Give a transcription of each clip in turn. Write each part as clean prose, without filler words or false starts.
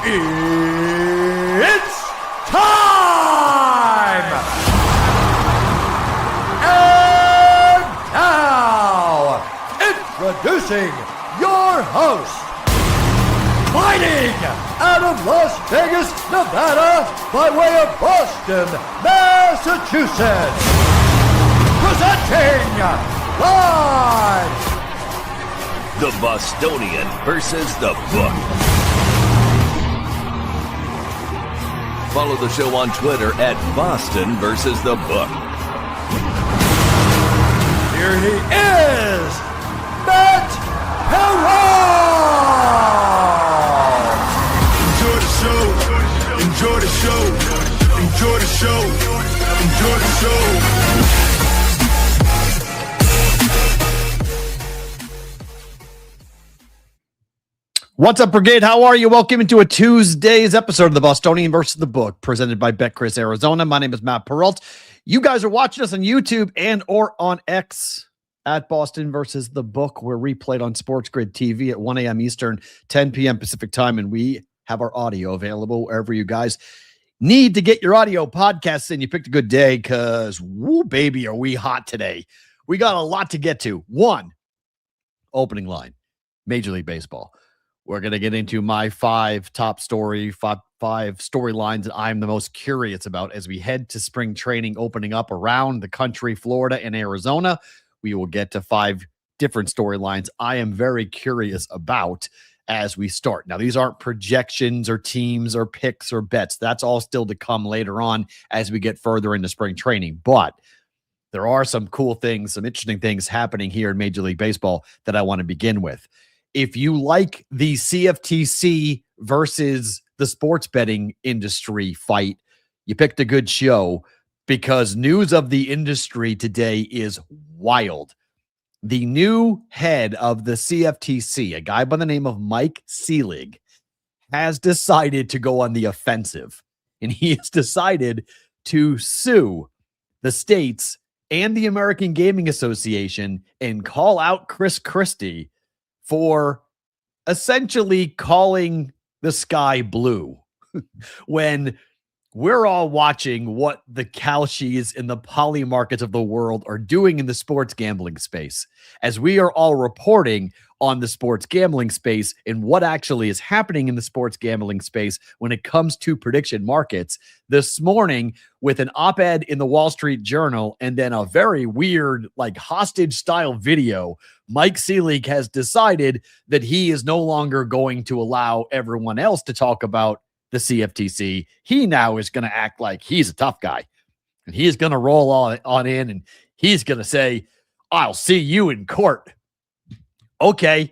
It's time! And now, introducing your host, fighting out of Las Vegas, Nevada, by way of Boston, Massachusetts, presenting live the Bostonian versus the book. Follow the show on Twitter at Boston versus the book. Here he is, Matt Perrault! Enjoy the show, enjoy the show, enjoy the show, enjoy the show. What's up, Brigade? How are you? Welcome into a Tuesday's episode of the Bostonian versus the book, presented by BetCris Arizona. My name is Matt Perrault. You guys are watching us on YouTube and or on X at Boston versus the book. We're replayed on Sports Grid TV at 1 a.m. Eastern, 10 p.m. Pacific time, and we have our audio available wherever you guys need to get your audio podcasts in. You picked a good day because, woo, baby, are we hot today. We got a lot to get to. One, opening line, Major League Baseball. We're going to get into my five storylines that I'm the most curious about as we head to spring training opening up around the country, Florida and Arizona. We will get to 5 different storylines I am very curious about as we start. Now, these aren't projections or teams or picks or bets. That's all still to come later on as we get further into spring training. But there are some cool things, some interesting things happening here in Major League Baseball that I want to begin with. If you like the CFTC versus the sports betting industry fight, you picked a good show because news of the industry today is wild. The new head of the CFTC, a guy by the name of Mike Selig, has decided to go on the offensive, and he has decided to sue the states and the American Gaming Association and call out Chris Christie for essentially calling the sky blue when we're all watching what the Kalshis and the poly markets of the world are doing in the sports gambling space, as we are all reporting on the sports gambling space and what actually is happening in the sports gambling space when it comes to prediction markets. This morning, with an op-ed in the Wall Street Journal and then a very weird, like hostage style video, Mike Selig has decided that he is no longer going to allow everyone else to talk about the CFTC. He now is going to act like he's a tough guy, and he is going to roll on in, and he's going to say, I'll see you in court. Okay,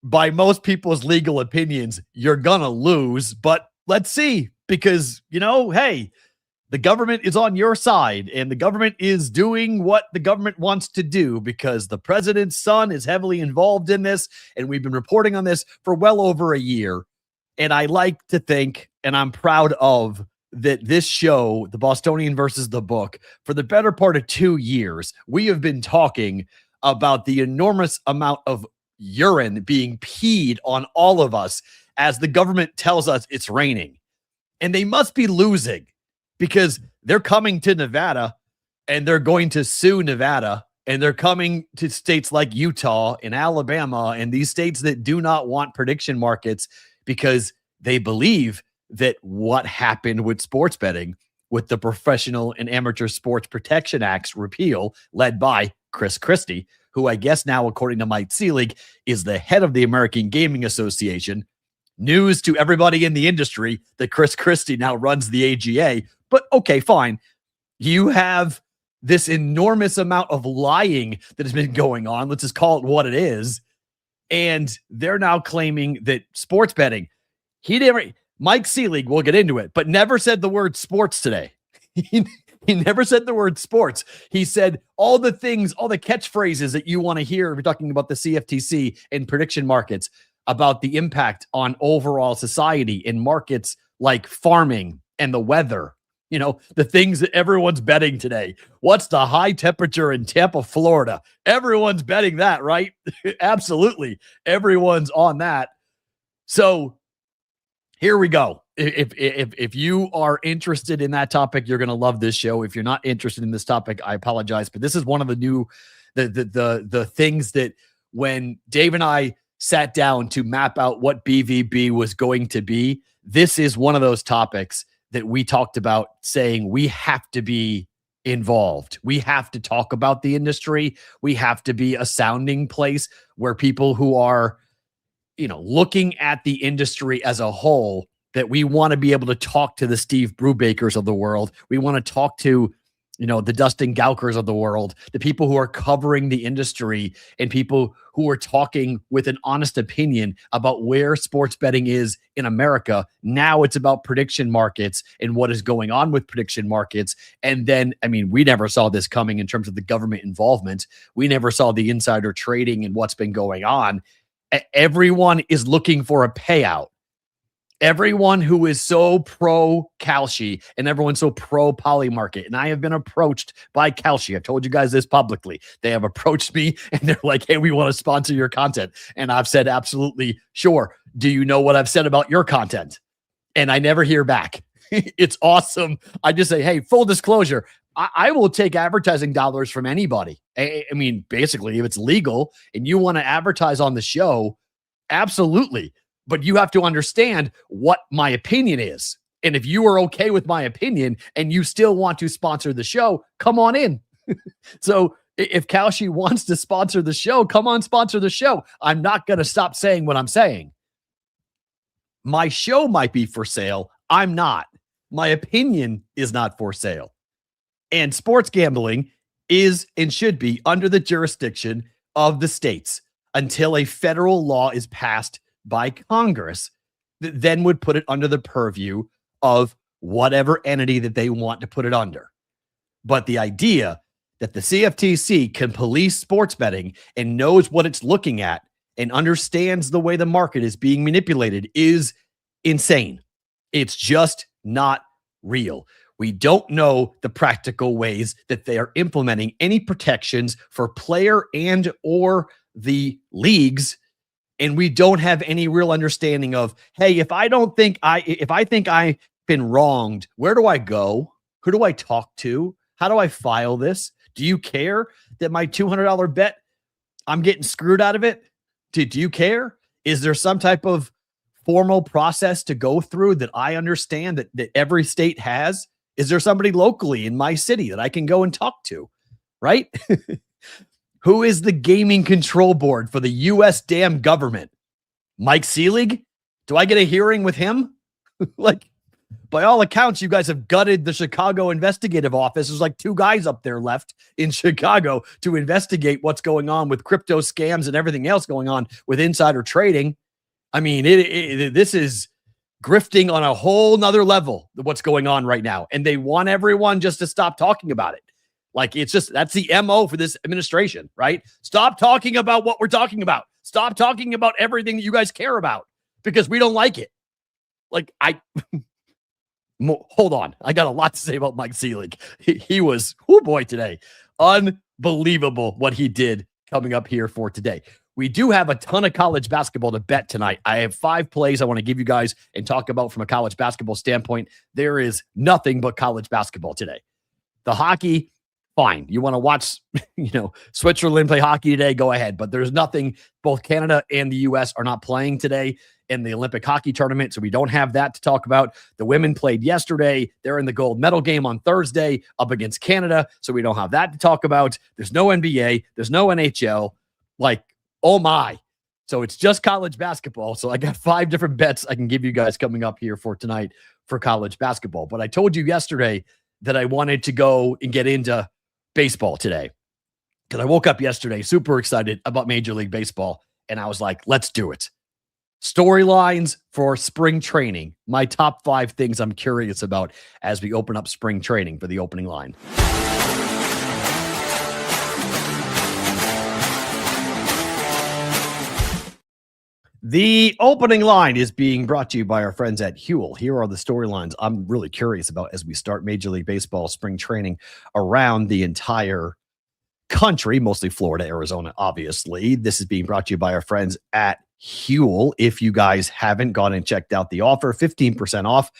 by most people's legal opinions, you're going to lose, but let's see, because, hey, the government is on your side, and the government is doing what the government wants to do because the president's son is heavily involved in this, and we've been reporting on this for well over a year. And I like to think, and I'm proud of, that this show, The Bostonian versus the book, for the better part of 2 years, we have been talking about the enormous amount of urine being peed on all of us as the government tells us it's raining. And they must be losing because they're coming to Nevada and they're going to sue Nevada, and they're coming to states like Utah and Alabama and these states that do not want prediction markets because they believe that what happened with sports betting with the Professional and Amateur Sports Protection Act's repeal, led by Chris Christie, who I guess now, according to Mike Selig, is the head of the American Gaming Association. News to everybody in the industry that Chris Christie now runs the AGA. But okay, fine. You have this enormous amount of lying that has been going on. Let's just call it what it is. And they're now claiming that sports betting, Mike Selig, we'll get into it, but never said the word sports today. He never said the word sports. He said all the things, all the catchphrases that you want to hear. We're talking about the CFTC and prediction markets, about the impact on overall society in markets like farming and the weather. The things that everyone's betting today. What's the high temperature in Tampa, Florida? Everyone's betting that, right? Absolutely. Everyone's on that. So Here we go. If you are interested in that topic, you're going to love this show. If you're not interested in this topic, I apologize, but this is one of the new the things that when Dave and I sat down to map out what BvB was going to be, this is one of those topics that we talked about, saying we have to be involved. We have to talk about the industry. We have to be a sounding place where people who are, looking at the industry as a whole, that we want to be able to talk to the Steve Brubakers of the world. We want to talk to, the Dustin Gaukers of the world, the people who are covering the industry and people who are talking with an honest opinion about where sports betting is in America. Now it's about prediction markets and what is going on with prediction markets. And then, we never saw this coming in terms of the government involvement. We never saw the insider trading and what's been going on. Everyone is looking for a payout. Everyone who is so pro Kalshi and everyone's so pro Polymarket. And I have been approached by Kalshi. I've told you guys this publicly. They have approached me and they're like, hey, we want to sponsor your content. And I've said, absolutely, sure. Do you know what I've said about your content? And I never hear back. It's awesome. I just say, hey, full disclosure, I will take advertising dollars from anybody. Basically, if it's legal and you want to advertise on the show, absolutely. But you have to understand what my opinion is. And if you are okay with my opinion and you still want to sponsor the show, come on in. So if Kalshi wants to sponsor the show, come on, sponsor the show. I'm not going to stop saying what I'm saying. My show might be for sale. I'm not. My opinion is not for sale. And sports gambling is and should be under the jurisdiction of the states until a federal law is passed by Congress that then would put it under the purview of whatever entity that they want to put it under. But the idea that the CFTC can police sports betting and knows what it's looking at and understands the way the market is being manipulated is insane. It's just not real. We don't know the practical ways that they are implementing any protections for player and or the leagues. And we don't have any real understanding of, hey, if I think I've been wronged, where do I go? Who do I talk to? How do I file this? Do you care that my $200 bet, I'm getting screwed out of it? Do you care? Is there some type of formal process to go through that I understand that every state has? Is there somebody locally in my city that I can go and talk to? Right? Who is the gaming control board for the U.S. damn government? Mike Seelig? Do I get a hearing with him? By all accounts, you guys have gutted the Chicago investigative office. There's like 2 guys up there left in Chicago to investigate what's going on with crypto scams and everything else going on with insider trading. This is grifting on a whole nother level of what's going on right now. And they want everyone just to stop talking about it. That's the MO for this administration, right? Stop talking about what we're talking about. Stop talking about everything that you guys care about because we don't like it. Hold on. I got a lot to say about Mike Seelig. He was, today. Unbelievable what he did coming up here for today. We do have a ton of college basketball to bet tonight. I have 5 plays I want to give you guys and talk about from a college basketball standpoint. There is nothing but college basketball today. The hockey, fine. You want to watch, Switzerland play hockey today, go ahead. But there's nothing. Both Canada and the U.S. are not playing today in the Olympic hockey tournament, so we don't have that to talk about. The women played yesterday. They're in the gold medal game on Thursday up against Canada, so we don't have that to talk about. There's no NBA. There's no NHL. Oh my. So it's just college basketball. So I got 5 different bets I can give you guys coming up here for tonight for college basketball. But I told you yesterday that I wanted to go and get into baseball today because I woke up yesterday super excited about Major League Baseball. And I was like, let's do it. Storylines for spring training. My top 5 things I'm curious about as we open up spring training for the opening line. The opening line is being brought to you by our friends at Huel. Here are the storylines I'm really curious about as we start Major League Baseball spring training around the entire country, mostly Florida, Arizona, obviously. This is being brought to you by our friends at Huel. If you guys haven't gone and checked out the offer, 15% off.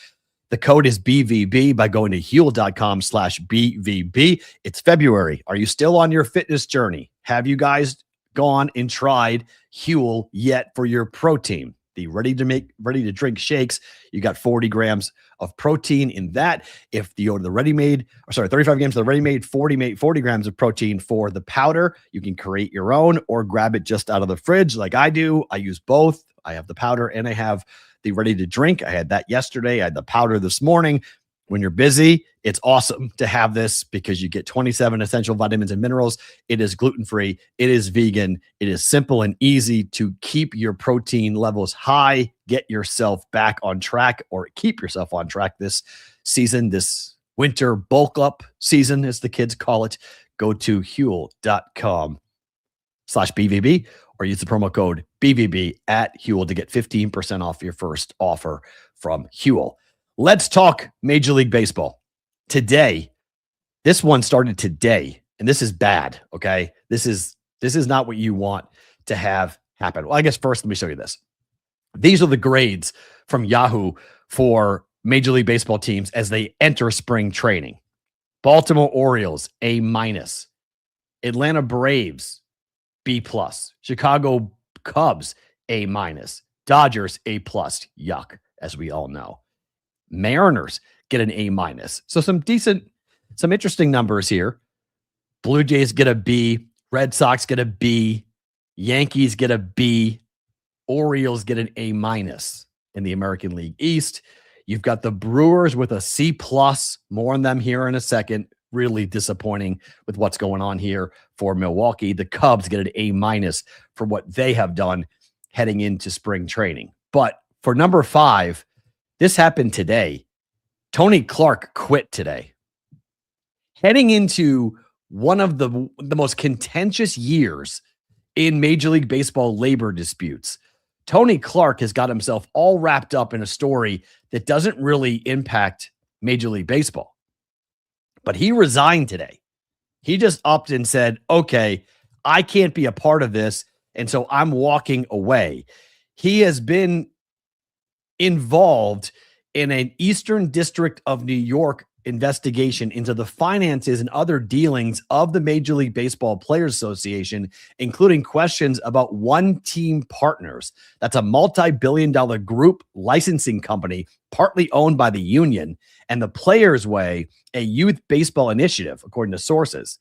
The code is BvB by going to Huel.com/BvB. It's February. Are you still on your fitness journey? Have you guys gone and tried Huel yet for your protein? The ready to drink shakes, you got 40 grams of protein in that. If you go to the 35 grams of the ready-made, 40 grams of protein for the powder. You can create your own or grab it just out of the fridge like I do. I use both. I have the powder and I have the ready to drink. I had that yesterday. I had the powder this morning. When you're busy, it's awesome to have this because you get 27 essential vitamins and minerals. It is gluten-free. It is vegan. It is simple and easy to keep your protein levels high, get yourself back on track, or keep yourself on track this season, this winter bulk up season, as the kids call it. Go to Huel.com/BVB or use the promo code BVB at Huel to get 15% off your first offer from Huel. Let's talk Major League Baseball. Today, this one started today, and this is bad, okay? This is not what you want to have happen. Well, I guess first, let me show you this. These are the grades from Yahoo for Major League Baseball teams as they enter spring training. Baltimore Orioles, A-. Atlanta Braves, B+. Chicago Cubs, A-. Dodgers, A+. Yuck, as we all know. Mariners get an A-. So some interesting numbers here. Blue Jays get a B. Red Sox get a B. Yankees get a B. Orioles get an A- in the American League East. You've got the Brewers with a C+. More on them here in a second. Really disappointing with what's going on here for Milwaukee. The Cubs get an A- for what they have done heading into spring training. But for number 5, this happened today. Tony Clark quit today. Heading into one of the most contentious years in Major League Baseball labor disputes, Tony Clark has got himself all wrapped up in a story that doesn't really impact Major League Baseball. But he resigned today. He just upped and said, okay, I can't be a part of this, and so I'm walking away. He has been involved in an Eastern District of New York investigation into the finances and other dealings of the Major League Baseball Players Association, including questions about One Team Partners. That's a multi-billion-dollar group licensing company, partly owned by the union, and the Players Way, a youth baseball initiative, according to sources.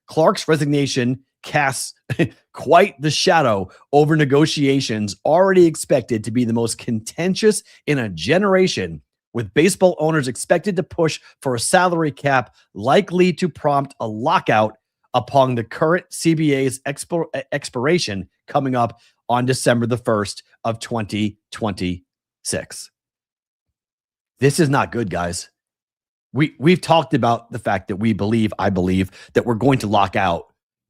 Clark's resignation casts quite the shadow over negotiations already expected to be the most contentious in a generation, with baseball owners expected to push for a salary cap likely to prompt a lockout upon the current CBA's expiration coming up on December the 1st of 2026. This is not good, guys. We've talked about the fact that I believe that we're going to lock out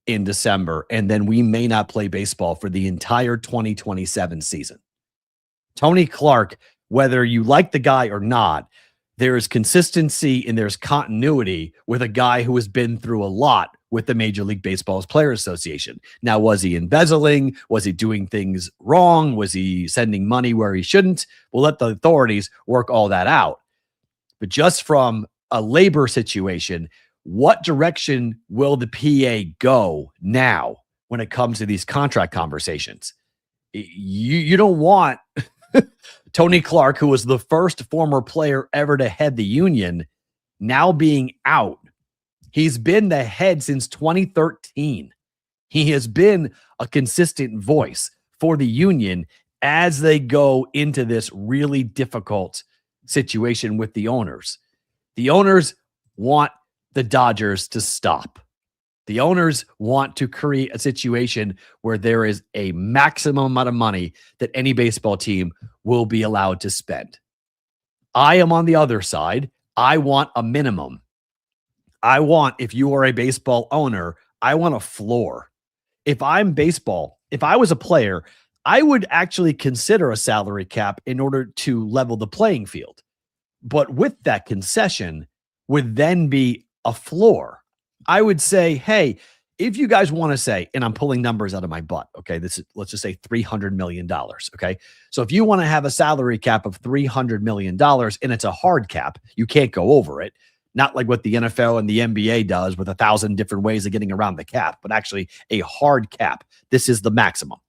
in December, and then we may not play baseball for the entire 2027 season. Tony Clark, whether you like the guy or not, there is consistency and there's continuity with a guy who has been through a lot with the Major League Baseball's Players Association. Now, was he embezzling? Was he doing things wrong? Was he sending money where he shouldn't? We'll let the authorities work all that out. But just from a labor situation, what direction will the PA go now when it comes to these contract conversations? You don't want Tony Clark, who was the first former player ever to head the union, now being out. He's been the head since 2013. He has been a consistent voice for the union as they go into this really difficult situation with the owners. The owners want the Dodgers to stop. The owners want to create a situation where there is a maximum amount of money that any baseball team will be allowed to spend. I am on the other side. I want a minimum. I want, if you are a baseball owner, I want a floor. If I was a player, I would actually consider a salary cap in order to level the playing field. But with that concession would then be a floor. I would say, hey, if you guys want to say, and I'm pulling numbers out of my butt, okay, let's just say $300 million, okay? So if you want to have a salary cap of $300 million and it's a hard cap, you can't go over it, not like what the NFL and the NBA does with 1,000 different ways of getting around the cap, but actually a hard cap. This is the maximum.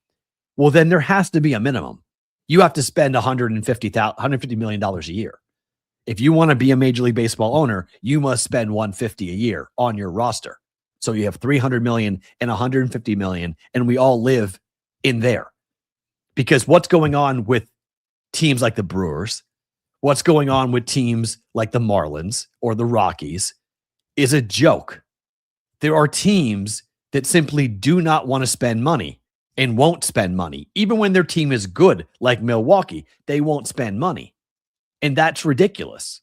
Well, then there has to be a minimum. You have to spend $150 million a year. If you want to be a Major League Baseball owner, you must spend $150 a year on your roster. So you have $300 million and $150 million, and we all live in there. Because what's going on with teams like the Brewers, what's going on with teams like the Marlins or the Rockies is a joke. There are teams that simply do not want to spend money and won't spend money. Even when their team is good, like Milwaukee, they won't spend money. And that's ridiculous.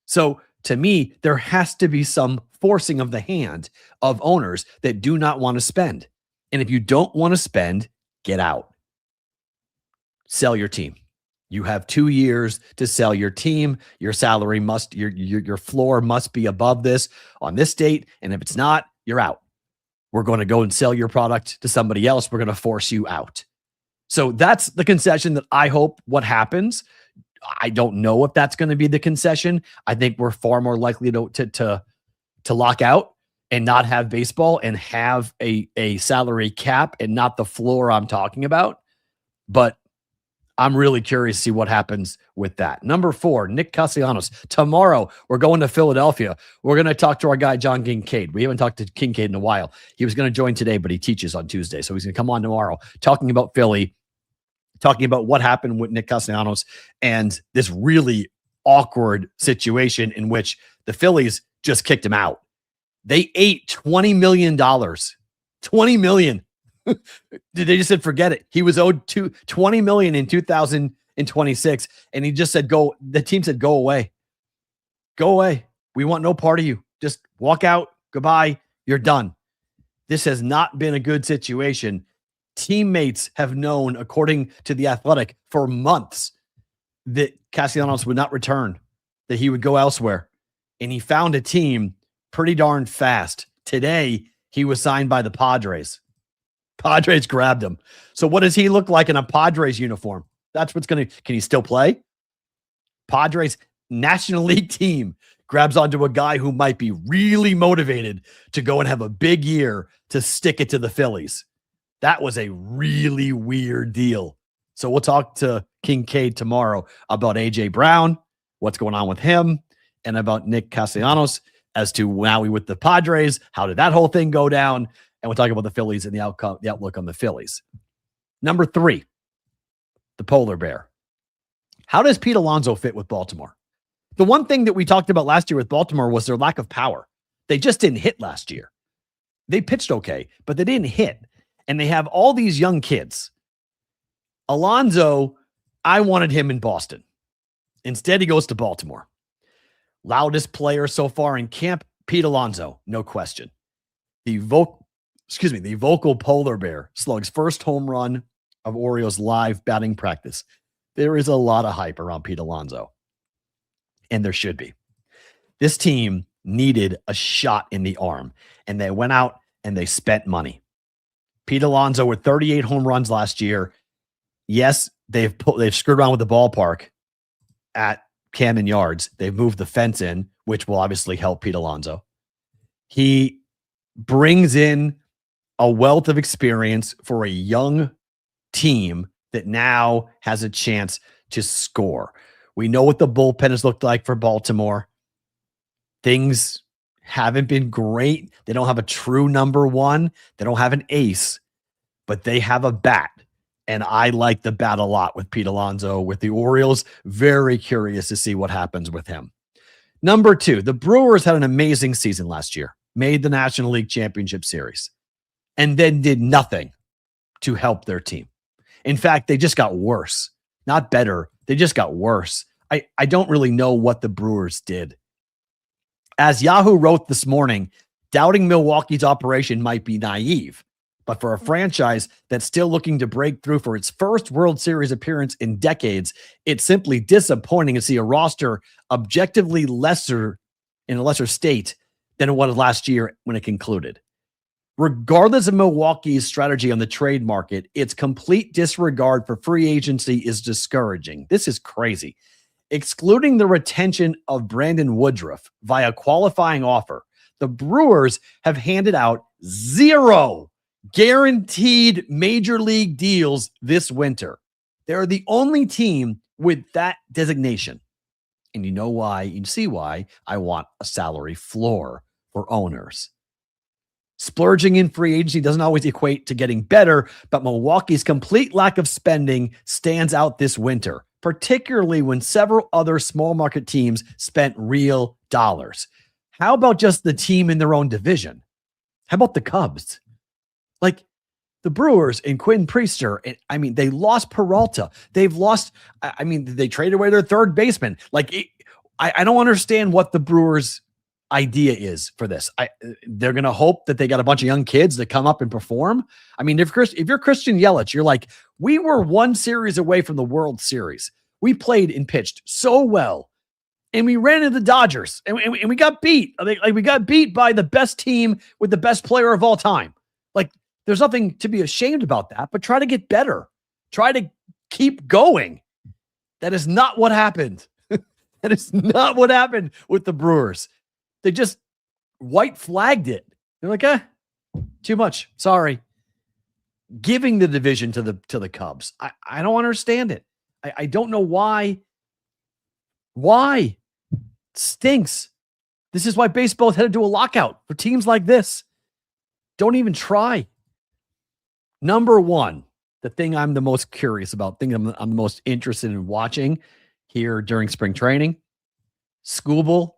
So to me, there has to be some forcing of the hand of owners that do not want to spend. And if you don't want to spend, get out. Sell your team. You have 2 years to sell your team. Your salary your floor must be above this on this date. And if it's not, you're out. We're going to go and sell your product to somebody else. We're going to force you out. So that's the concession that I hope what happens. I don't know if that's going to be the concession. I think we're far more likely to lock out and not have baseball and have a salary cap and not the floor I'm talking about. But I'm really curious to see what happens with that. Number 4, Nick Castellanos. Tomorrow, we're going to Philadelphia. We're going to talk to our guy, John Kincaid. We haven't talked to Kincaid in a while. He was going to join today, but he teaches on Tuesday. So he's going to come on tomorrow talking about Philly, talking about what happened with Nick Castellanos and this really awkward situation in which the Phillies just kicked him out. They ate $20 million. $20 million. They just said, forget it. He was owed $20 million in 2026. And he just said, the team said, go away. Go away. We want no part of you. Just walk out. Goodbye. You're done. This has not been a good situation. Teammates have known, according to The Athletic, for months that Castellanos would not return, that he would go elsewhere. And he found a team pretty darn fast. Today, he was signed by the Padres. Padres grabbed him. So what does he look like in a Padres uniform? That's what's can he still play? Padres National League team grabs onto a guy who might be really motivated to go and have a big year to stick it to the Phillies. That was a really weird deal. So we'll talk to Kincaid tomorrow about AJ Brown, what's going on with him, and about Nick Castellanos as to now we with the Padres. How did that whole thing go down? And we'll talk about the Phillies and the outlook on the Phillies. Number 3, the polar bear. How does Pete Alonso fit with Baltimore? The one thing that we talked about last year with Baltimore was their lack of power. They just didn't hit last year. They pitched okay, but they didn't hit. And they have all these young kids. Alonso, I wanted him in Boston. Instead, he goes to Baltimore. Loudest player so far in camp, Pete Alonso, no question. The vocal polar bear slugs first home run of Orioles live batting practice. There is a lot of hype around Pete Alonso, and there should be. This team needed a shot in the arm, and they went out and they spent money. Pete Alonso with 38 home runs last year. Yes, they've screwed around with the ballpark at Camden Yards. They've moved the fence in, which will obviously help Pete Alonso. He brings in a wealth of experience for a young team that now has a chance to score. We know what the bullpen has looked like for Baltimore. Things haven't been great. They don't have a true number one. They don't have an ace, but they have a bat. And I like the bat a lot with Pete Alonso with the Orioles. Very curious to see what happens with him. Number 2, the Brewers had an amazing season last year, made the National League Championship Series, and then did nothing to help their team. In fact, they just got worse, not better. They just got worse. I don't really know what the Brewers did. As Yahoo wrote this morning, doubting Milwaukee's operation might be naive, but for a franchise that's still looking to break through for its first World Series appearance in decades, it's simply disappointing to see a roster objectively in a lesser state than it was last year when it concluded. Regardless of Milwaukee's strategy on the trade market, its complete disregard for free agency is discouraging. This is crazy. Excluding the retention of Brandon Woodruff via qualifying offer, the Brewers have handed out 0 guaranteed major league deals this winter. They're the only team with that designation. And you know why? You see why I want a salary floor for owners. Splurging in free agency doesn't always equate to getting better, but Milwaukee's complete lack of spending stands out this winter, particularly when several other small market teams spent real dollars. How about just the team in their own division? How about the Cubs? Like the Brewers and Quinn Priester, they lost Peralta. They've lost, they traded away their third baseman. I don't understand what the Brewers' idea is for this. They're going to hope that they got a bunch of young kids that come up and perform. I mean, if you're Christian Yelich, you're like, we were one series away from the World Series. We played and pitched so well, and we ran into the Dodgers, and we got beat. We got beat by the best team with the best player of all time. There's nothing to be ashamed about that, but try to get better. Try to keep going. That is not what happened. That is not what happened with the Brewers. They just white flagged it. They're like, too much. Sorry. Giving the division to the Cubs. I don't understand it. I don't know why. Why? It stinks. This is why baseball is headed to a lockout for teams like this. Don't even try. Number one, the thing I'm the most curious about, thing I'm the most interested in watching here during spring training, Skubal,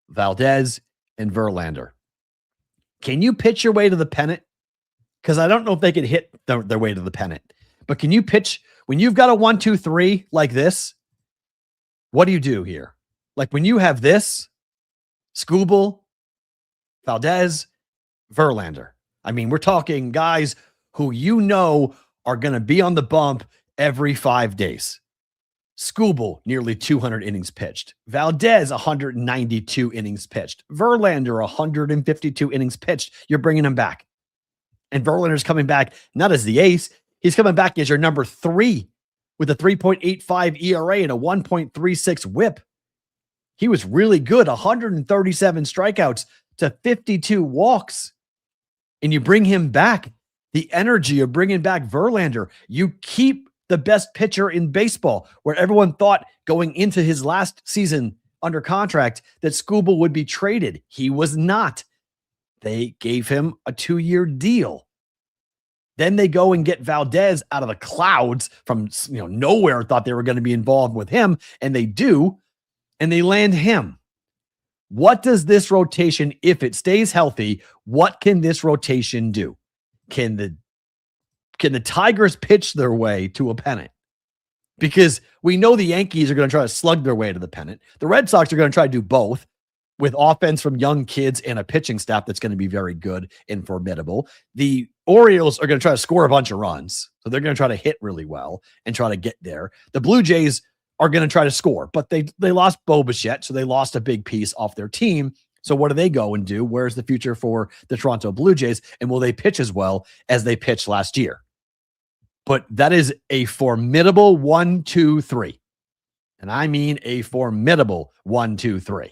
Valdez, and Verlander. Can you pitch your way to the pennant? Because I don't know if they could hit their way to the pennant. But can you pitch when you've got a 1-2-3 like this? What do you do here? Like when you have this, Skubal, Valdez, Verlander. We're talking guys who are going to be on the bump every 5 days. Skubal, nearly 200 innings pitched. Valdez, 192 innings pitched. Verlander, 152 innings pitched. You're bringing him back. And Verlander's coming back not as the ace. He's coming back as your number 3 with a 3.85 ERA and a 1.36 whip. He was really good, 137 strikeouts to 52 walks. And you bring him back. The energy of bringing back Verlander. You keep the best pitcher in baseball, where everyone thought going into his last season under contract that Skubal would be traded. He was not. They gave him a 2-year deal. Then they go and get Valdez out of the clouds from nowhere, thought they were going to be involved with him, and they do, and they land him. What does this rotation, if it stays healthy, what can this rotation do? Can the Tigers pitch their way to a pennant? Because we know the Yankees are going to try to slug their way to the pennant. The Red Sox are going to try to do both with offense from young kids and a pitching staff that's going to be very good and formidable. The Orioles are going to try to score a bunch of runs. So they're going to try to hit really well and try to get there. The Blue Jays are going to try to score, but they lost Bo Bichette, so they lost a big piece off their team. So what do they go and do? Where's the future for the Toronto Blue Jays? And will they pitch as well as they pitched last year? But that is a formidable 1-2-3. And I mean a formidable 1-2-3.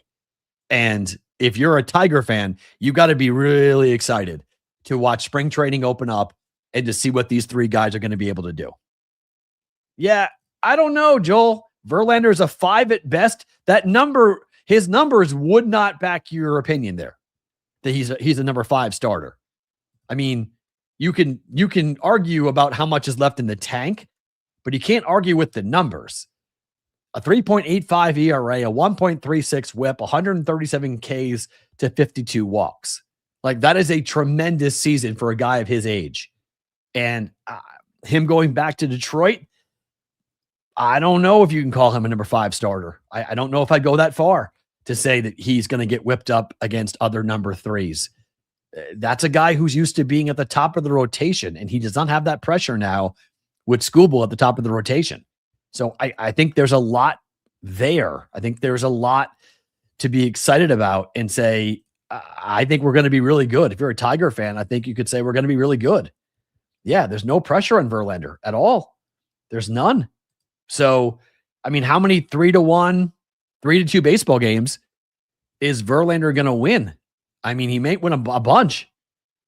And if you're a Tiger fan, you got to be really excited to watch spring training open up and to see what these 3 guys are going to be able to do. Yeah, I don't know, Joel. Verlander is a 5 at best. That number, his numbers would not back your opinion there that he's a number 5 starter. You can argue about how much is left in the tank, but you can't argue with the numbers. A 3.85 ERA, a 1.36 whip, 137 Ks to 52 walks. That is a tremendous season for a guy of his age. And him going back to Detroit, I don't know if you can call him a number 5 starter. I don't know if I'd go that far to say that he's going to get whipped up against other number 3s. That's a guy who's used to being at the top of the rotation, and he does not have that pressure now with Skubal at the top of the rotation. So I think there's a lot there. I think there's a lot to be excited about and say, I think we're going to be really good. If you're a Tiger fan, I think you could say we're going to be really good. Yeah, there's no pressure on Verlander at all. There's none. So, I mean, how many 3-1, 3-2 baseball games is Verlander going to win? I mean, he may win a bunch,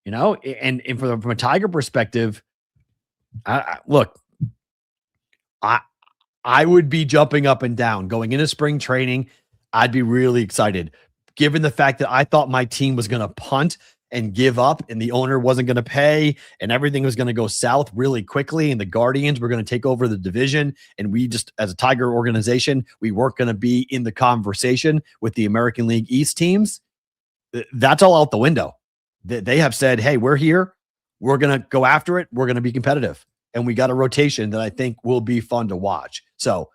and from a Tiger perspective, look, I would be jumping up and down going into spring training. I'd be really excited, given the fact that I thought my team was going to punt and give up and the owner wasn't going to pay and everything was going to go south really quickly and the Guardians were going to take over the division. And we just, as a Tiger organization, we weren't going to be in the conversation with the American League East teams. That's all out the window. They have said, hey, we're here. We're going to go after it. We're going to be competitive. And we got a rotation that I think will be fun to watch. So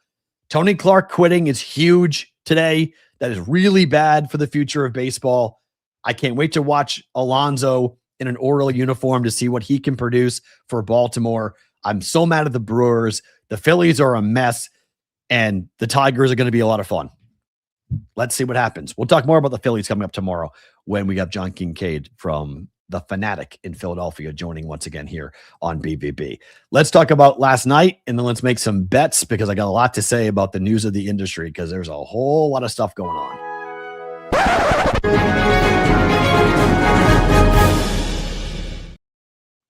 Tony Clark quitting is huge today. That is really bad for the future of baseball. I can't wait to watch Alonso in an Oriole uniform to see what he can produce for Baltimore. I'm so mad at the Brewers. The Phillies are a mess, and the Tigers are going to be a lot of fun. Let's see what happens. We'll talk more about the Phillies coming up tomorrow when we have John Kincaid from The Fanatic in Philadelphia joining once again here on BvB. Let's talk about last night, and then let's make some bets because I got a lot to say about the news of the industry because there's a whole lot of stuff going on.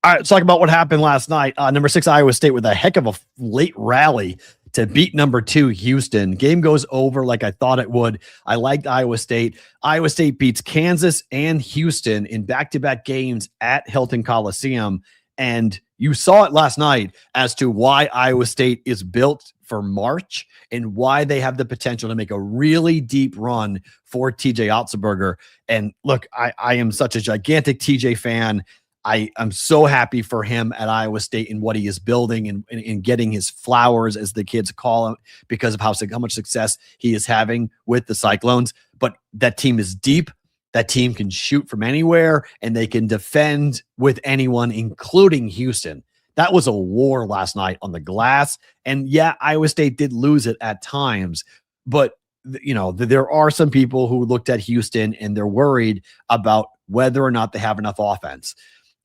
All right, let's talk about what happened last night. Number 6, Iowa State with a heck of a late rally to beat number 2, Houston. Game goes over like I thought it would. I liked Iowa State. Iowa State beats Kansas and Houston in back-to-back games at Hilton Coliseum. And you saw it last night as to why Iowa State is built for March and why they have the potential to make a really deep run for TJ Otzelberger. And look, I am such a gigantic TJ fan. I'm so happy for him at Iowa State and what he is building and getting his flowers, as the kids call it, because of how much success he is having with the Cyclones. But that team is deep. That team can shoot from anywhere, and they can defend with anyone, including Houston. That was a war last night on the glass. And yeah, Iowa State did lose it at times, but there are some people who looked at Houston and they're worried about whether or not they have enough offense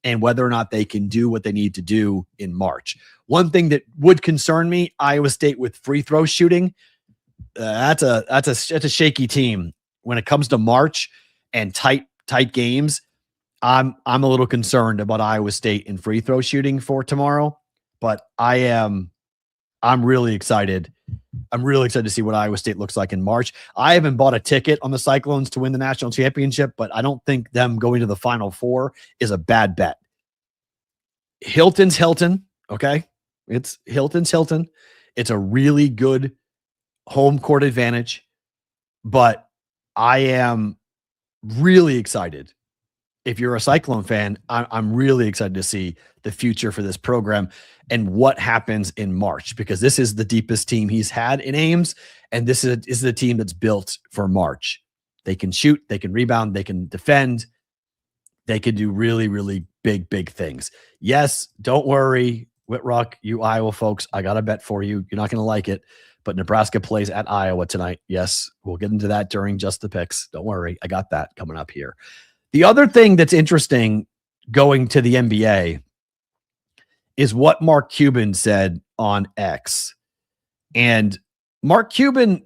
and whether or not they can do what they need to do in March. One thing that would concern me, Iowa State with free throw shooting, that's a shaky team when it comes to March and tight games. I'm a little concerned about Iowa State in free throw shooting for tomorrow, but I'm really excited. I'm really excited to see what Iowa State looks like in March. I haven't bought a ticket on the Cyclones to win the national championship, but I don't think them going to the Final Four is a bad bet. Hilton's Hilton, okay? It's Hilton's Hilton. It's a really good home court advantage, but I am really excited. If you're a Cyclone fan, I'm really excited to see the future for this program and what happens in March, because this is the deepest team he's had in Ames, and this is the team that's built for March. They can shoot, they can rebound, they can defend, they can do really, really big things. Yes, don't worry, Whitrock, you Iowa folks, I got a bet for you. You're not going to like it, but Nebraska plays at Iowa tonight. Yes, we'll get into that during Just the Picks. Don't worry, I got that coming up here. The other thing that's interesting going to the NBA is what Mark Cuban said on X. And Mark Cuban,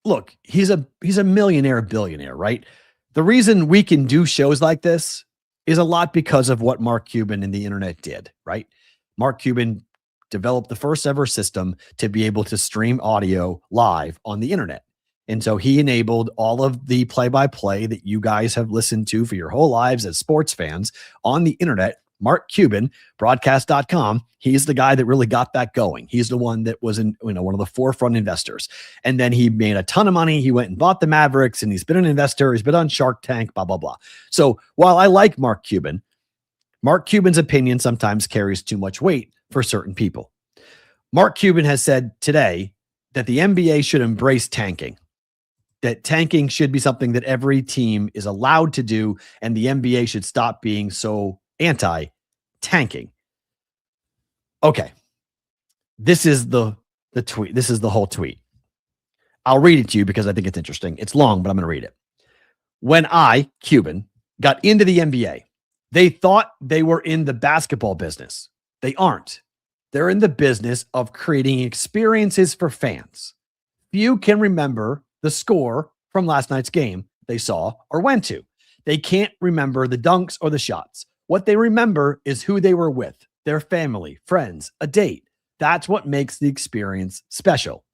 look, he's a billionaire, right? The reason we can do shows like this is a lot because of what Mark Cuban and the internet did, right? Mark Cuban developed the first ever system to be able to stream audio live on the internet. And so he enabled all of the play-by-play that you guys have listened to for your whole lives as sports fans on the internet. Mark Cuban, broadcast.com, he's the guy that really got that going. He's the one that was one of the forefront investors. And then he made a ton of money. He went and bought the Mavericks, and he's been an investor. He's been on Shark Tank, blah, blah, blah. So while I like Mark Cuban's opinion sometimes carries too much weight for certain people. Mark Cuban has said today that the NBA should embrace tanking. That tanking should be something that every team is allowed to do, and the NBA should stop being so anti-tanking. Okay. This is the tweet. This is the whole tweet. I'll read it to you because I think it's interesting. It's long, but I'm going to read it. When I, Cuban, got into the NBA, they thought they were in the basketball business. They aren't. They're in the business of creating experiences for fans. Few can remember the score from last night's game they saw or went to. They can't remember the dunks or the shots. What they remember is who they were with, their family, friends, a date. That's what makes the experience special.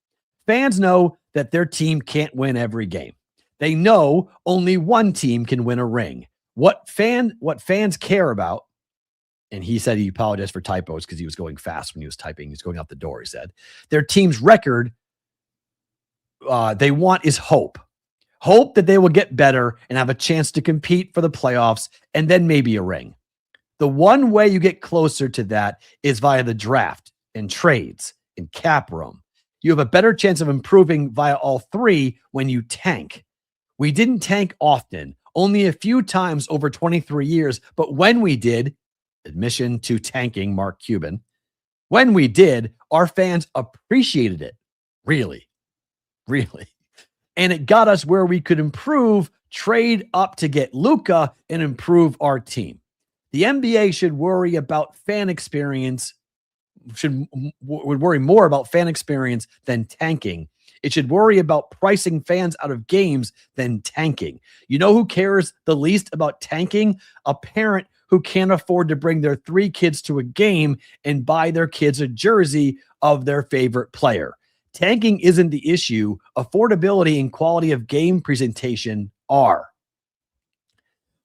Fans know that their team can't win every game. They know only one team can win a ring. What fans care about, and he said he apologized for typos because he was going fast when he was typing. He's going out the door, he said. Their team's record, they want is hope. Hope that they will get better and have a chance to compete for the playoffs and then maybe a ring. The one way you get closer to that is via the draft and trades and cap room. You have a better chance of improving via all three when you tank. We didn't tank often, only a few times over 23 years, but when we did, admission to tanking, Mark Cuban, when we did, our fans appreciated it. Really. And it got us where we could improve, trade up to get Luka, and improve our team. The NBA should worry about fan experience, would worry more about fan experience than tanking. It should worry about pricing fans out of games than tanking. You know who cares the least about tanking? A parent who can't afford to bring their 3 kids to a game and buy their kids a jersey of their favorite player. Tanking isn't the issue. Affordability and quality of game presentation are.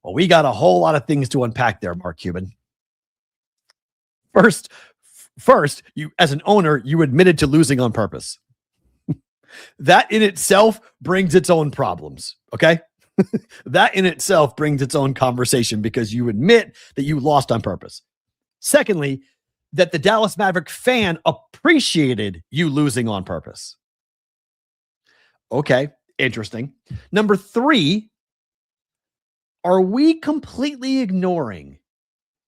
Well, we got a whole lot of things to unpack there, Mark Cuban. First, you as an owner, you admitted to losing on purpose. That in itself brings its own problems, okay? That in itself brings its own conversation because you admit that you lost on purpose. Secondly, that the Dallas Maverick fan appreciated you losing on purpose. Okay, interesting. Number 3, are we completely ignoring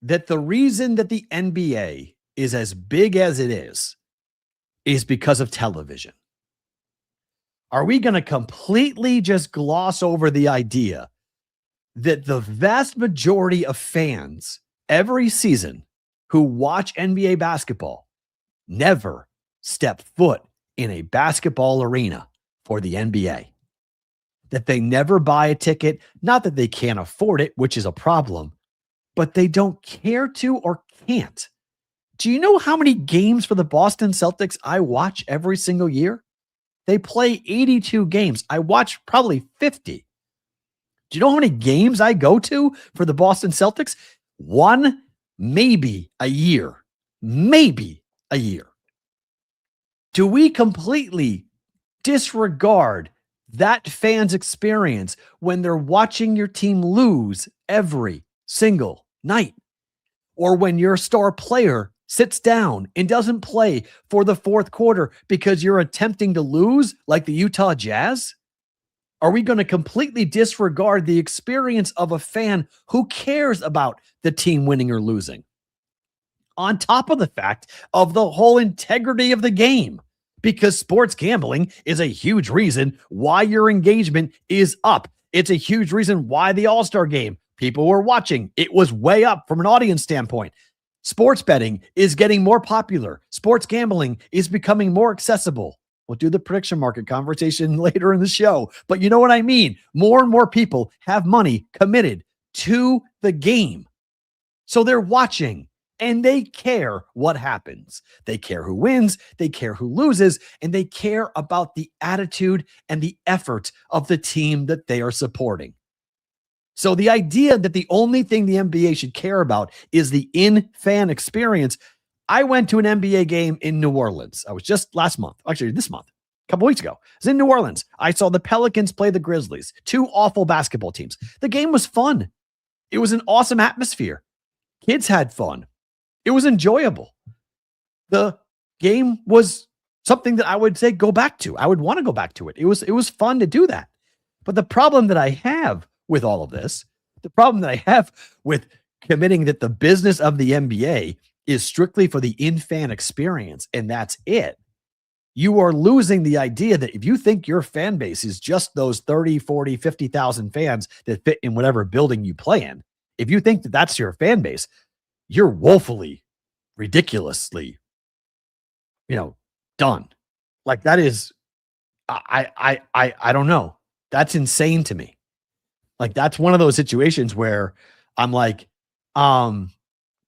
that the reason that the NBA is as big as it is because of television? Are we going to completely just gloss over the idea that the vast majority of fans every season who watch NBA basketball never step foot in a basketball arena for the NBA? That they never buy a ticket, not that they can't afford it, which is a problem, but they don't care to or can't. Do you know how many games for the Boston Celtics I watch every single year? They play 82 games. I watch probably 50. Do you know how many games I go to for the Boston Celtics? 1, maybe a year. Maybe a year. Do we completely disregard that fan's experience when they're watching your team lose every single night? Or when your star player sits down and doesn't play for the 4th quarter because you're attempting to lose like the Utah Jazz? Are we going to completely disregard the experience of a fan who cares about the team winning or losing? On top of the fact of the whole integrity of the game, because sports gambling is a huge reason why your engagement is up. It's a huge reason why the All-Star game, people were watching. It was way up from an audience standpoint. Sports betting is getting more popular. Sports gambling is becoming more accessible. We'll do the prediction market conversation later in the show, but you know what I mean. More and more people have money committed to the game. So they're watching and they care what happens. They care who wins, they care who loses, and they care about the attitude and the effort of the team that they are supporting. So the idea that the only thing the NBA should care about is the in-fan experience. I went to an NBA game in New Orleans. I was just this month, a couple weeks ago. I was in New Orleans. I saw the Pelicans play the Grizzlies, 2 awful basketball teams. The game was fun. It was an awesome atmosphere. Kids had fun. It was enjoyable. The game was something that I would say go back to. I would want to go back to it. It was fun to do that. But the problem that I have with all of this, the problem that I have with committing that the business of the NBA is strictly for the in-fan experience, and that's it, you are losing the idea that if you think your fan base is just those 30, 40, 50,000 fans that fit in whatever building you play in, if you think that that's your fan base, you're woefully, ridiculously, done. Like that is, I don't know. That's insane to me. Like that's one of those situations where I'm like,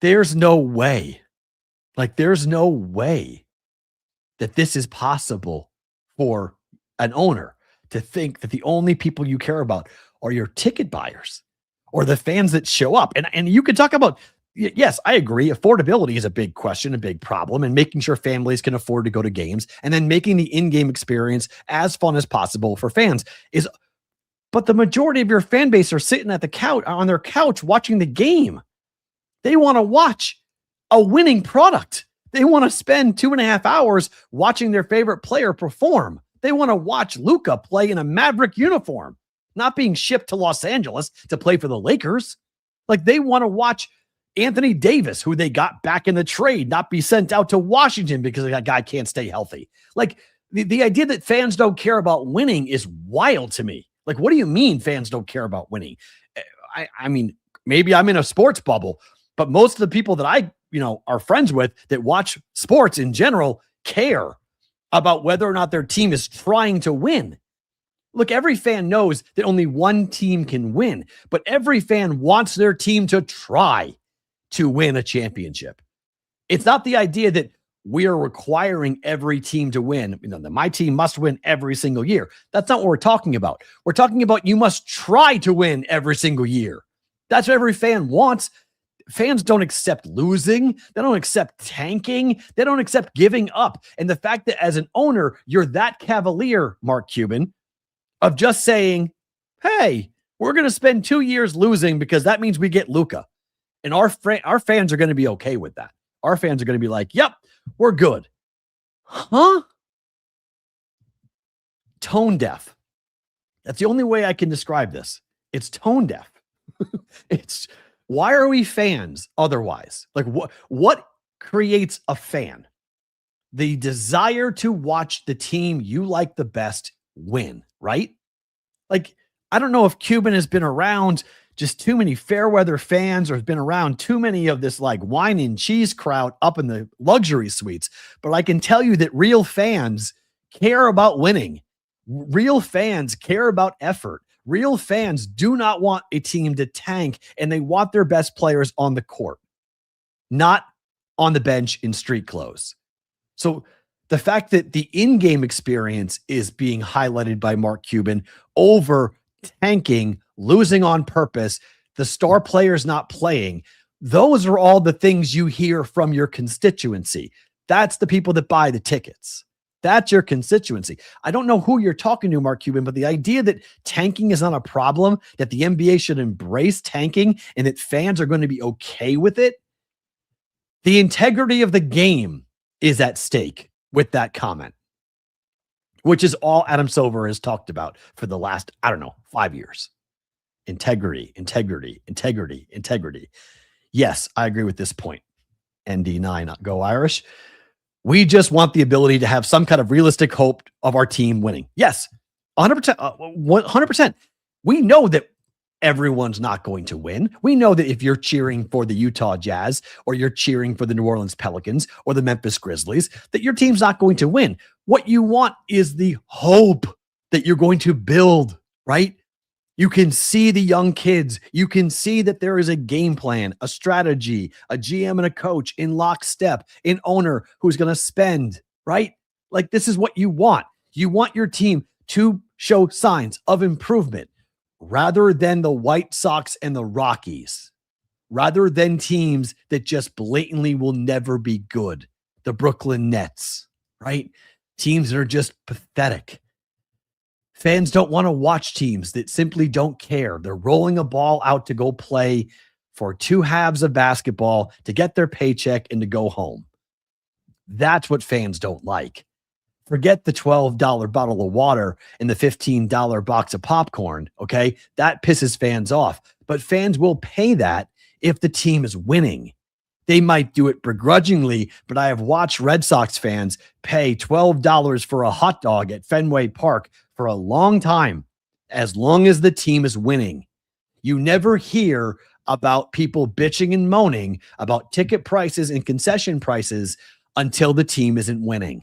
there's no way. Like there's no way that this is possible for an owner to think that the only people you care about are your ticket buyers or the fans that show up. And you can talk about, yes, I agree. Affordability is a big question, a big problem, and making sure families can afford to go to games and then making the in-game experience as fun as possible for fans is, but the majority of your fan base are sitting at the couch on their couch watching the game. They want to watch a winning product. They want to spend 2.5 hours watching their favorite player perform. They want to watch Luka play in a Maverick uniform, not being shipped to Los Angeles to play for the Lakers. Like they want to watch Anthony Davis, who they got back in the trade, not be sent out to Washington because that guy can't stay healthy. Like the idea that fans don't care about winning is wild to me. Like, what do you mean fans don't care about winning? I mean, maybe I'm in a sports bubble, but most of the people that I are friends with that watch sports in general care about whether or not their team is trying to win. Look, every fan knows that only one team can win, but every fan wants their team to try to win a championship. It's not the idea that we are requiring every team to win. My team must win every single year. That's not what we're talking about. We're talking about you must try to win every single year. That's what every fan wants. Fans don't accept losing. They don't accept tanking. They don't accept giving up. And the fact that as an owner, you're that cavalier, Mark Cuban, of just saying, hey, we're going to spend 2 years losing because that means we get Luka. And our fans are going to be okay with that. Our fans are going to be like, yep, we're good. Huh? Tone deaf. That's the only way I can describe this. It's tone deaf. Why are we fans otherwise? Like what creates a fan? The desire to watch the team you like the best win, right? Like, I don't know if Cuban has been around just too many fair weather fans or has been around too many of this like wine and cheese crowd up in the luxury suites, but I can tell you that real fans care about winning. Real fans care about effort. Real fans do not want a team to tank, and they want their best players on the court, not on the bench in street clothes. So the fact that the in-game experience is being highlighted by Mark Cuban over tanking, losing on purpose, the star players not playing, those are all the things you hear from your constituency. That's the people that buy the tickets. That's your constituency. I don't know who you're talking to, Mark Cuban, but the idea that tanking is not a problem, that the NBA should embrace tanking and that fans are going to be okay with it, the integrity of the game is at stake with that comment, which is all Adam Silver has talked about for the last, 5 years. Integrity. Yes, I agree with this point. ND9, go Irish. We just want the ability to have some kind of realistic hope of our team winning. Yes, 100%. 100%. We know that everyone's not going to win. We know that if you're cheering for the Utah Jazz or you're cheering for the New Orleans Pelicans or the Memphis Grizzlies, that your team's not going to win. What you want is the hope that you're going to build, right? You can see the young kids. You can see that there is a game plan, a strategy, a GM and a coach in lockstep, an owner who's going to spend, right? Like this is what you want. You want your team to show signs of improvement rather than the White Sox and the Rockies, rather than teams that just blatantly will never be good. The Brooklyn Nets, right? Teams that are just pathetic. Fans don't want to watch teams that simply don't care. They're rolling a ball out to go play for 2 halves of basketball to get their paycheck and to go home. That's what fans don't like. Forget the $12 bottle of water and the $15 box of popcorn, okay? That pisses fans off. But fans will pay that if the team is winning. They might do it begrudgingly, but I have watched Red Sox fans pay $12 for a hot dog at Fenway Park for a long time, as long as the team is winning. You never hear about people bitching and moaning about ticket prices and concession prices until the team isn't winning.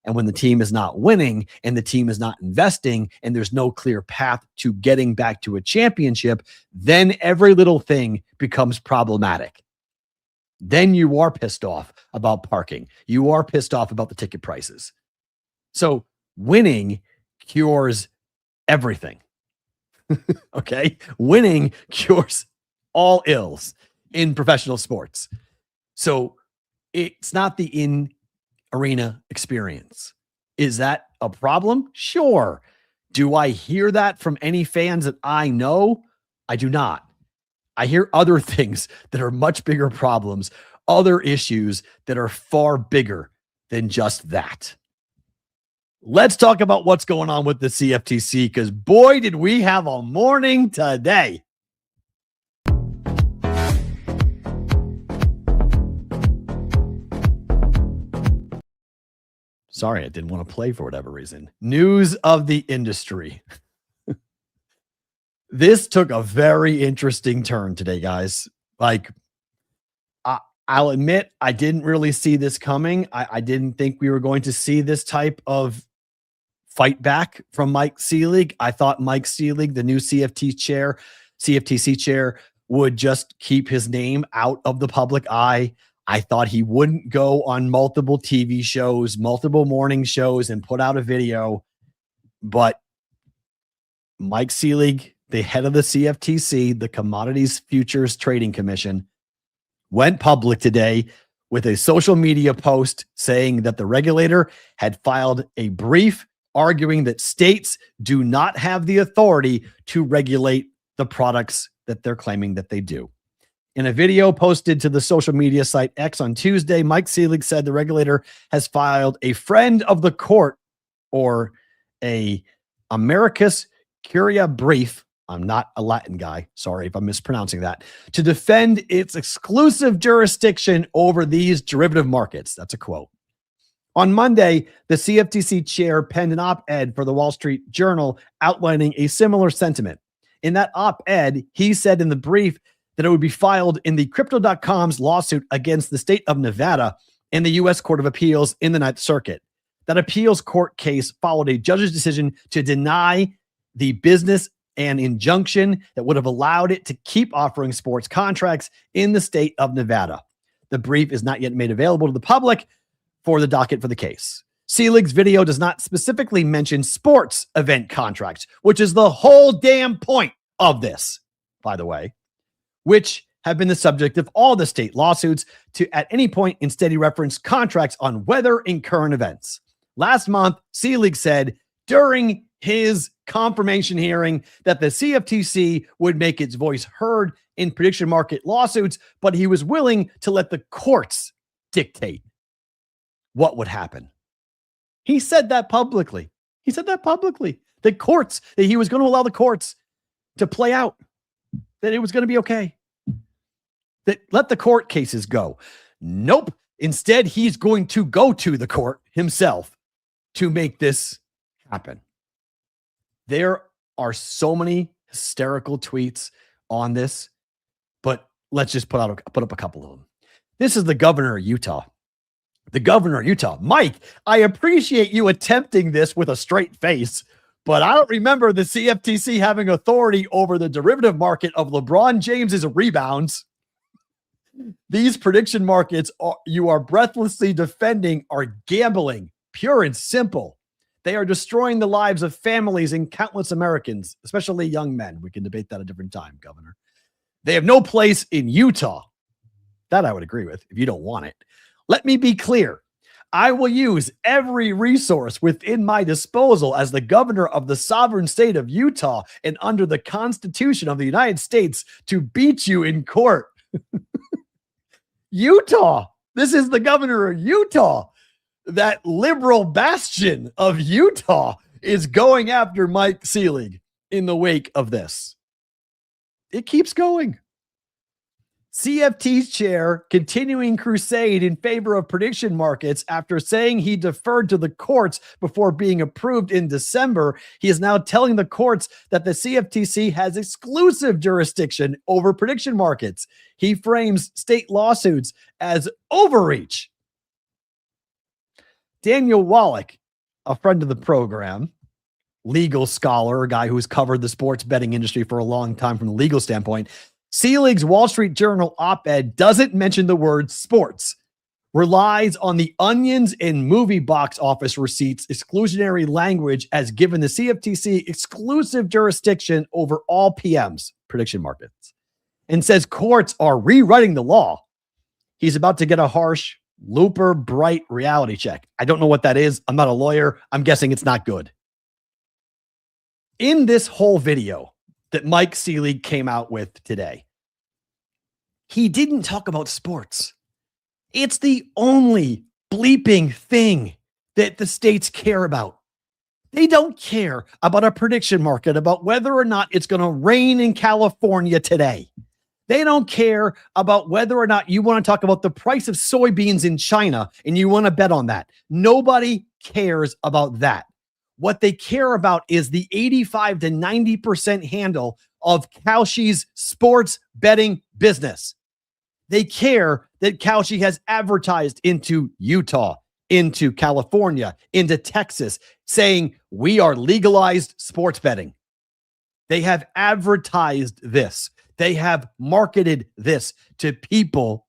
And when the team is not winning and the team is not investing and there's no clear path to getting back to a championship, then every little thing becomes problematic. Then you are pissed off about parking. You are pissed off about the ticket prices. So winning cures everything. Okay? Winning cures all ills in professional sports. So it's not the in-arena experience. Is that a problem? Sure. Do I hear that from any fans that I know? I do not. I hear other things that are much bigger problems, other issues that are far bigger than just that. Let's talk about what's going on with the CFTC, because boy, did we have a morning today. Sorry, I didn't want to play for whatever reason. News of the industry. This took a very interesting turn today, guys. Like, I'll admit, I didn't really see this coming. I didn't think we were going to see this type of fight back from Mike Seelig. I thought Mike Seelig, the new CFTC chair, would just keep his name out of the public eye. I thought he wouldn't go on multiple TV shows, multiple morning shows, and put out a video. But Mike Seelig, the head of the CFTC, the Commodities Futures Trading Commission, went public today with a social media post saying that the regulator had filed a brief arguing that states do not have the authority to regulate the products that they're claiming that they do. In a video posted to the social media site X on Tuesday, Mike Seelig said the regulator has filed a friend of the court, or a amicus curiae brief. I'm not a Latin guy. Sorry if I'm mispronouncing that. To defend its exclusive jurisdiction over these derivative markets. That's a quote. On Monday, the CFTC chair penned an op-ed for the Wall Street Journal outlining a similar sentiment. In that op-ed, he said in the brief that it would be filed in the Crypto.com's lawsuit against the state of Nevada and the U.S. Court of Appeals in the Ninth Circuit. That appeals court case followed a judge's decision to deny the business an injunction that would have allowed it to keep offering sports contracts in the state of Nevada. The brief is not yet made available to the public for the docket for the case. Seelig's video does not specifically mention sports event contracts, which is the whole damn point of this, by the way, which have been the subject of all the state lawsuits. To at any point instead he referenced contracts on weather and current events. Last month, Seelig said during his confirmation hearing that the CFTC would make its voice heard in prediction market lawsuits, but he was willing to let the courts dictate what would happen. He said that publicly. The courts, that he was going to allow the courts to play out, that it was going to be okay. That let the court cases go. Nope. Instead, he's going to go to the court himself to make this happen. There are so many hysterical tweets on this, but let's just put up a couple of them. This is the governor of Utah. Mike, I appreciate you attempting this with a straight face, but I don't remember the CFTC having authority over the derivative market of LeBron James's rebounds. These prediction markets you are breathlessly defending are gambling, pure and simple. They are destroying the lives of families and countless Americans, especially young men. We can debate that a different time, Governor. They have no place in Utah. That I would agree with if you don't want it. Let me be clear. I will use every resource within my disposal as the governor of the sovereign state of Utah and under the Constitution of the United States to beat you in court. Utah. This is the governor of Utah. That liberal bastion of Utah is going after Mike Seelig in the wake of this. It keeps going. CFT's chair continuing crusade in favor of prediction markets after saying he deferred to the courts before being approved in December. He is now telling the courts that the CFTC has exclusive jurisdiction over prediction markets. He frames state lawsuits as overreach. Daniel Wallach, a friend of the program, legal scholar, a guy who's covered the sports betting industry for a long time from the legal standpoint, C-League's Wall Street Journal op-ed doesn't mention the word sports, relies on the Onions and movie box office receipts exclusionary language as given the CFTC exclusive jurisdiction over all PMs, prediction markets, and says courts are rewriting the law. He's about to get a harsh Looper Bright reality check. I don't know what that is. I'm not a lawyer. I'm guessing it's not good. In this whole video that Mike C-League came out with today, he didn't talk about sports. It's the only bleeping thing that the states care about. They don't care about a prediction market, about whether or not it's going to rain in California today. They don't care about whether or not you want to talk about the price of soybeans in China and you want to bet on that. Nobody cares about that. What they care about is the 85 to 90% handle of Kalshi's sports betting business. They care that Kalshi has advertised into Utah, into California, into Texas, saying we are legalized sports betting. They have advertised this. They have marketed this to people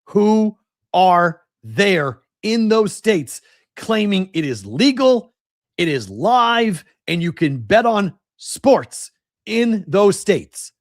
who are there in those states claiming it is legal, it is live, and you can bet on sports in those states.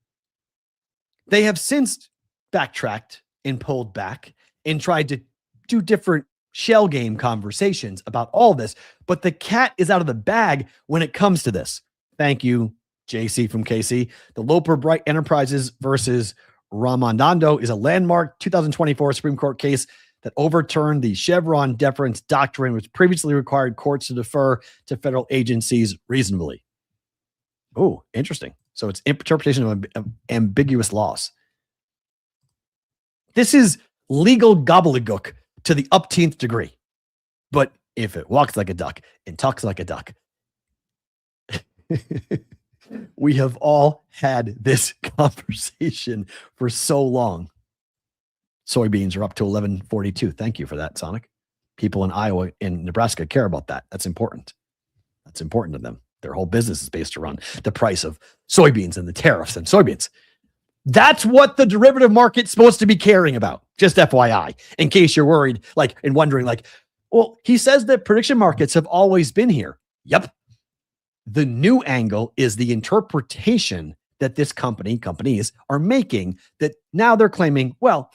They have since backtracked and pulled back and tried to do different shell game conversations about all this, but the cat is out of the bag when it comes to this. Thank you, JC from KC. The Loper Bright Enterprises versus Ramanando is a landmark 2024 Supreme Court case that overturned the Chevron deference doctrine, which previously required courts to defer to federal agencies reasonably. Oh, interesting. So it's interpretation of ambiguous laws. This is legal gobbledygook to the upteenth degree. But if it walks like a duck and talks like a duck, we have all had this conversation for so long. Soybeans are up to 11.42. Thank you for that, Sonic. People in Iowa and Nebraska care about that. That's important. That's important to them. Their whole business is based around the price of soybeans and the tariffs and soybeans. That's what the derivative market's supposed to be caring about. Just FYI, in case you're worried, and wondering, well, he says that prediction markets have always been here. Yep. The new angle is the interpretation that this companies are making, that now they're claiming, well,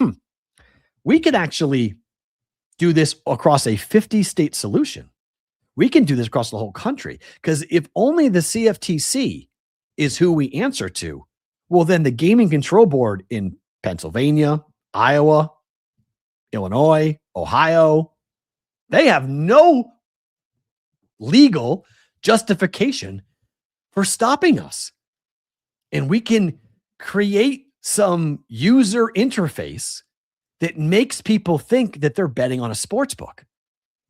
we could actually do this across a 50-state solution. We can do this across the whole country, because if only the CFTC is who we answer to, well, then the Gaming Control Board in Pennsylvania, Iowa, Illinois, Ohio, they have no legal justification for stopping us. And we can create some user interface that makes people think that they're betting on a sports book,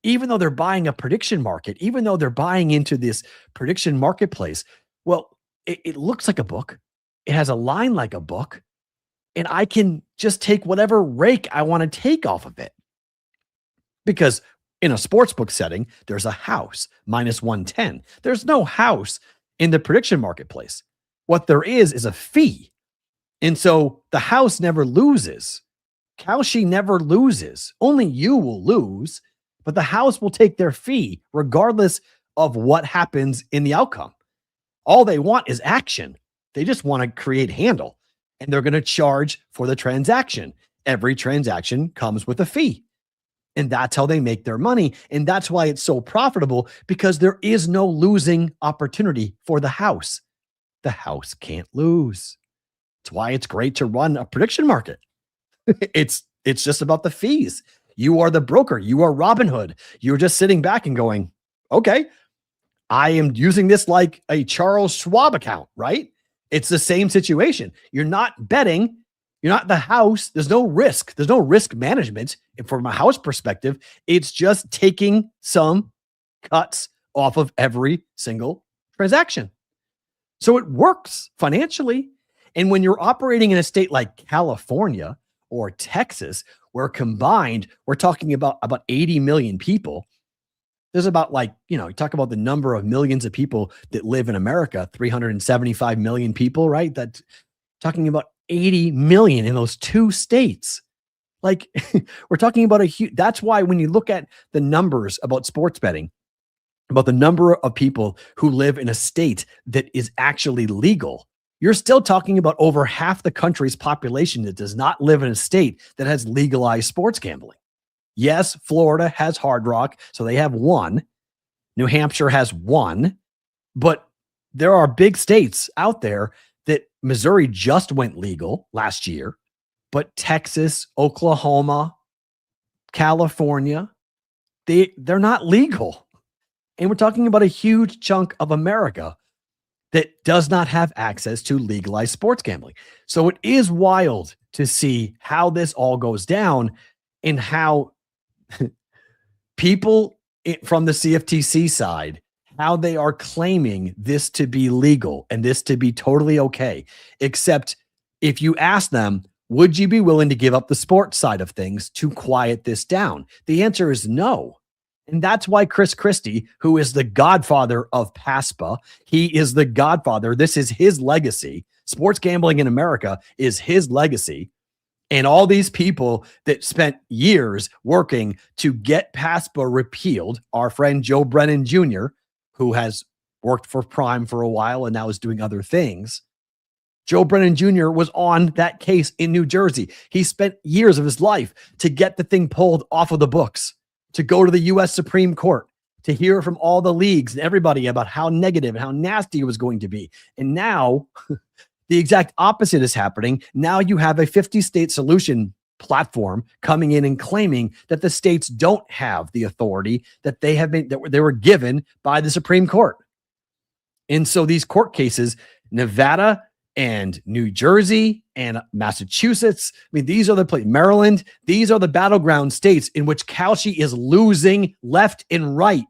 even though they're buying a prediction market, even though they're buying into this prediction marketplace. Well, it looks like a book. It has a line like a book, and I can just take whatever rake I want to take off of it. Because in a sportsbook setting, there's a house minus 110. There's no house in the prediction marketplace. What there is a fee. And so the house never loses. Kalshi never loses. Only you will lose, but the house will take their fee regardless of what happens in the outcome. All they want is action. They just want to create handle, and they're going to charge for the transaction. Every transaction comes with a fee, and that's how they make their money. And that's why it's so profitable, because there is no losing opportunity for the house. The house can't lose. That's why it's great to run a prediction market. It's just about the fees. You are the broker. You are Robinhood. You're just sitting back and going, okay, I am using this like a Charles Schwab account, right? It's the same situation. You're not betting. You're not the house. There's no risk. There's no risk management. And from a house perspective, it's just taking some cuts off of every single transaction. So it works financially. And when you're operating in a state like California or Texas, where combined, we're talking about 80 million people, there's about you talk about the number of millions of people that live in America, 375 million people, right? That's talking about 80 million in those two states. Like we're talking about that's why when you look at the numbers about sports betting, about the number of people who live in a state that is actually legal, you're still talking about over half the country's population that does not live in a state that has legalized sports gambling. Yes, Florida has Hard Rock, so they have one. New Hampshire has one, but there are big states out there that Missouri just went legal last year, but Texas, Oklahoma, California, they're not legal. And we're talking about a huge chunk of America that does not have access to legalized sports gambling. So it is wild to see how this all goes down and how people from the CFTC side, how they are claiming this to be legal and this to be totally okay. Except if you ask them, would you be willing to give up the sports side of things to quiet this down? The answer is no. And that's why Chris Christie, who is the godfather of PASPA, he is the godfather. This is his legacy. Sports gambling in America is his legacy. And all these people that spent years working to get PASPA repealed, our friend Joe Brennan Jr., who has worked for Prime for a while and now is doing other things. Joe Brennan Jr. was on that case in New Jersey. He spent years of his life to get the thing pulled off of the books, to go to the U.S. Supreme Court, to hear from all the leagues and everybody about how negative and how nasty it was going to be. And now the exact opposite is happening. Now you have a 50-state solution platform coming in and claiming that the states don't have the authority that they were given by the Supreme Court. And so these court cases, Nevada and New Jersey and Massachusetts, I mean, these are the places, Maryland, these are the battleground states in which Kalshi is losing left and right.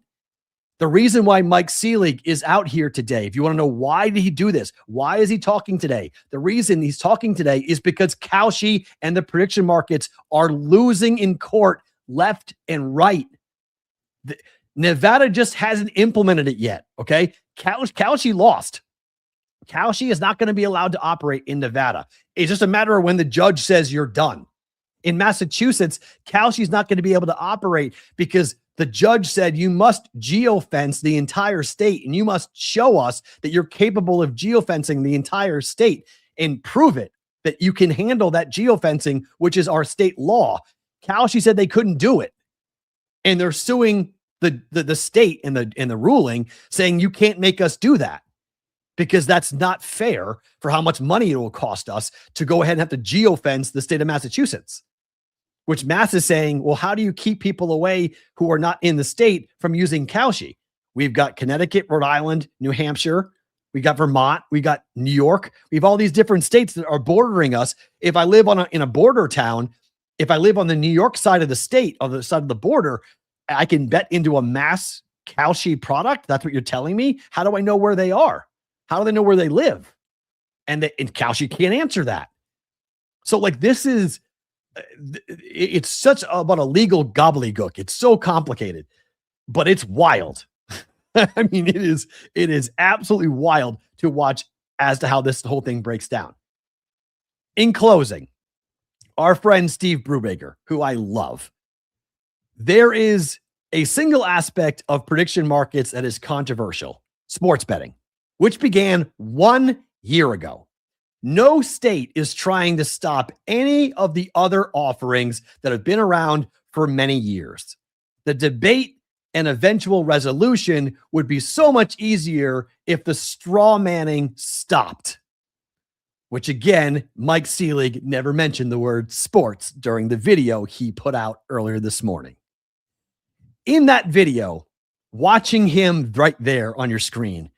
The reason why Mike Selig is out here today, if you want to know why did he do this, why is he talking today? The reason he's talking today is because Kalshi and the prediction markets are losing in court left and right. Nevada just hasn't implemented it yet, okay? Kalshi lost. Kalshi is not going to be allowed to operate in Nevada. It's just a matter of when the judge says you're done. In Massachusetts, Kalshi is not going to be able to operate because the judge said you must geofence the entire state and you must show us that you're capable of geofencing the entire state and prove it, that you can handle that geofencing, which is our state law. Kalshi said they couldn't do it. And they're suing the state in the ruling saying you can't make us do that because that's not fair for how much money it will cost us to go ahead and have to geofence the state of Massachusetts. Which Mass is saying, well, how do you keep people away who are not in the state from using Kalshi? We've got Connecticut, Rhode Island, New Hampshire. We got Vermont. We got New York. We have all these different states that are bordering us. If I live in a border town, if I live on the New York side of the state, on the side of the border, I can bet into a Mass Kalshi product. That's what you're telling me. How do I know where they are? How do they know where they live? And Kalshi can't answer that. So this is, it's such about a legal gobbledygook. It's so complicated, but it's wild. I mean, it is absolutely wild to watch as to how this whole thing breaks down. In closing, our friend Steve Brubaker, who I love, there is a single aspect of prediction markets that is controversial: sports betting, which began 1 year ago. No state is trying to stop any of the other offerings that have been around for many years. The debate and eventual resolution would be so much easier if the straw manning stopped. Which again, Mike Selig never mentioned the word sports during the video he put out earlier this morning. In that video, watching him right there on your screen,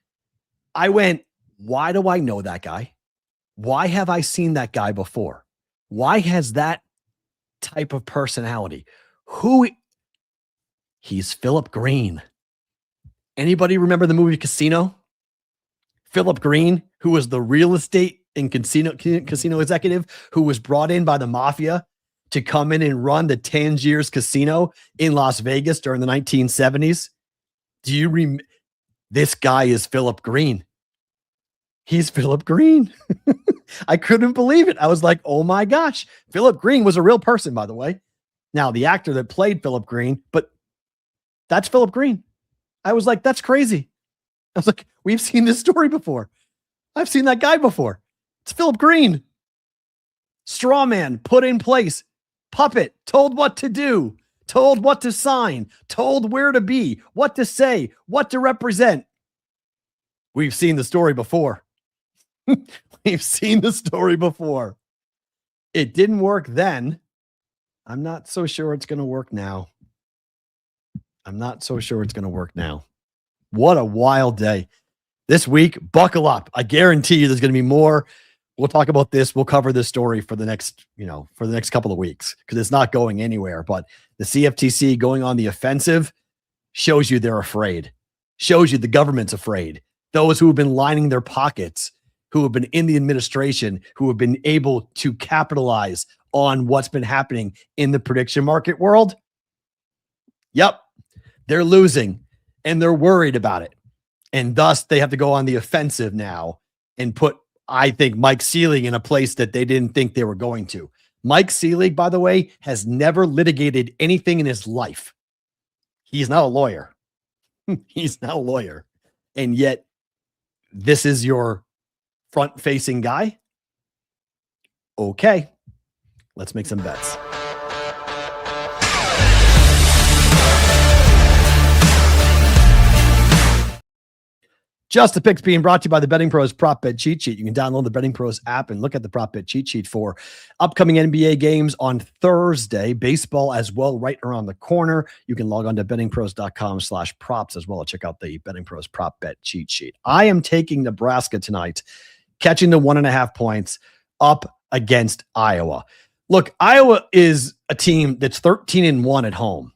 I went, why do I know that guy? Why have I seen that guy before? Why has that type of personality? He's Philip Green. Anybody remember the movie Casino? Philip Green, who was the real estate and casino executive who was brought in by the mafia to come in and run the Tangiers Casino in Las Vegas during the 1970s. Do you remember? This guy is Philip Green. He's Philip Green. I couldn't believe it. I was like, oh my gosh. Philip Green was a real person, by the way. Now, the actor that played Philip Green, but that's Philip Green. I was like, that's crazy. I was like, we've seen this story before. I've seen that guy before. It's Philip Green. Straw man put in place. Puppet told what to do. Told what to sign. Told where to be. What to say. What to represent. We've seen the story before. We've seen the story before. It didn't work then. I'm not so sure it's going to work now. What a wild day. This week, buckle up. I guarantee you there's going to be more. We'll talk about this. We'll cover this story for the next couple of weeks because it's not going anywhere. But the CFTC going on the offensive shows you they're afraid. Shows you the government's afraid. Those who have been lining their pockets, who have been in the administration, who have been able to capitalize on what's been happening in the prediction market world. Yep, they're losing and they're worried about it. And thus they have to go on the offensive now and put, I think, Mike Seelig in a place that they didn't think they were going to. Mike Seelig, by the way, has never litigated anything in his life. He's not a lawyer. He's not a lawyer. And yet this is your front-facing guy? Okay, let's make some bets. Just the Picks being brought to you by the Betting Pros Prop Bet Cheat Sheet. You can download the Betting Pros app and look at the Prop Bet Cheat Sheet for upcoming NBA games on Thursday. Baseball as well, right around the corner. You can log on to bettingpros.com/props as well to check out the Betting Pros Prop Bet Cheat Sheet. I am taking Nebraska tonight, catching the 1.5 points up against Iowa. Look, Iowa is a team that's 13-1 at home.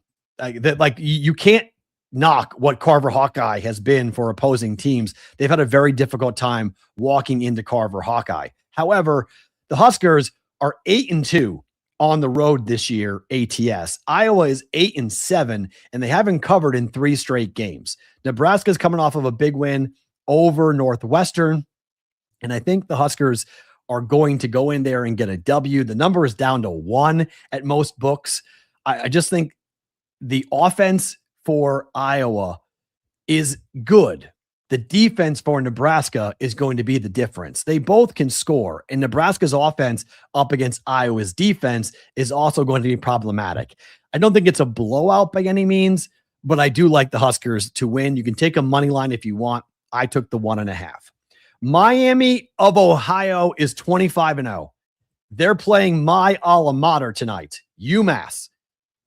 You can't knock what Carver Hawkeye has been for opposing teams. They've had a very difficult time walking into Carver Hawkeye. However, the Huskers are 8-2 on the road this year, ATS. Iowa is 8-7, and they haven't covered in 3 straight games. Nebraska's coming off of a big win over Northwestern, and I think the Huskers are going to go in there and get a W. The number is down to 1 at most books. I just think the offense for Iowa is good. The defense for Nebraska is going to be the difference. They both can score, and Nebraska's offense up against Iowa's defense is also going to be problematic. I don't think it's a blowout by any means, but I do like the Huskers to win. You can take a money line if you want. I took the 1.5. Miami of Ohio is 25-0. They're playing my alma mater tonight, UMass.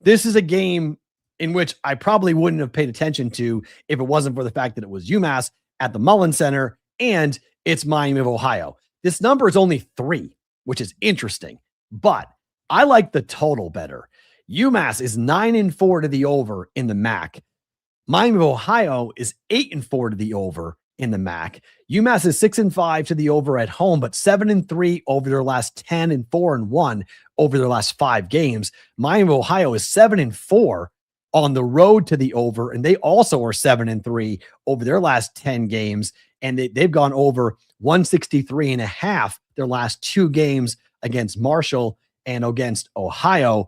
This is a game in which I probably wouldn't have paid attention to if it wasn't for the fact that it was UMass at the Mullen Center and it's Miami of Ohio. This number is only 3, which is interesting, but I like the total better. UMass is 9-4 to the over in the MAC. Miami of Ohio is 8-4 to the over in the MAC. UMass is 6-5 to the over at home, but 7-3 over their last 10 and 4-1 over their last 5 games. Miami of Ohio is 7-4 on the road to the over, and they also are 7-3 over their last 10 games, and they've gone over 163.5 their last 2 games against Marshall and against Ohio.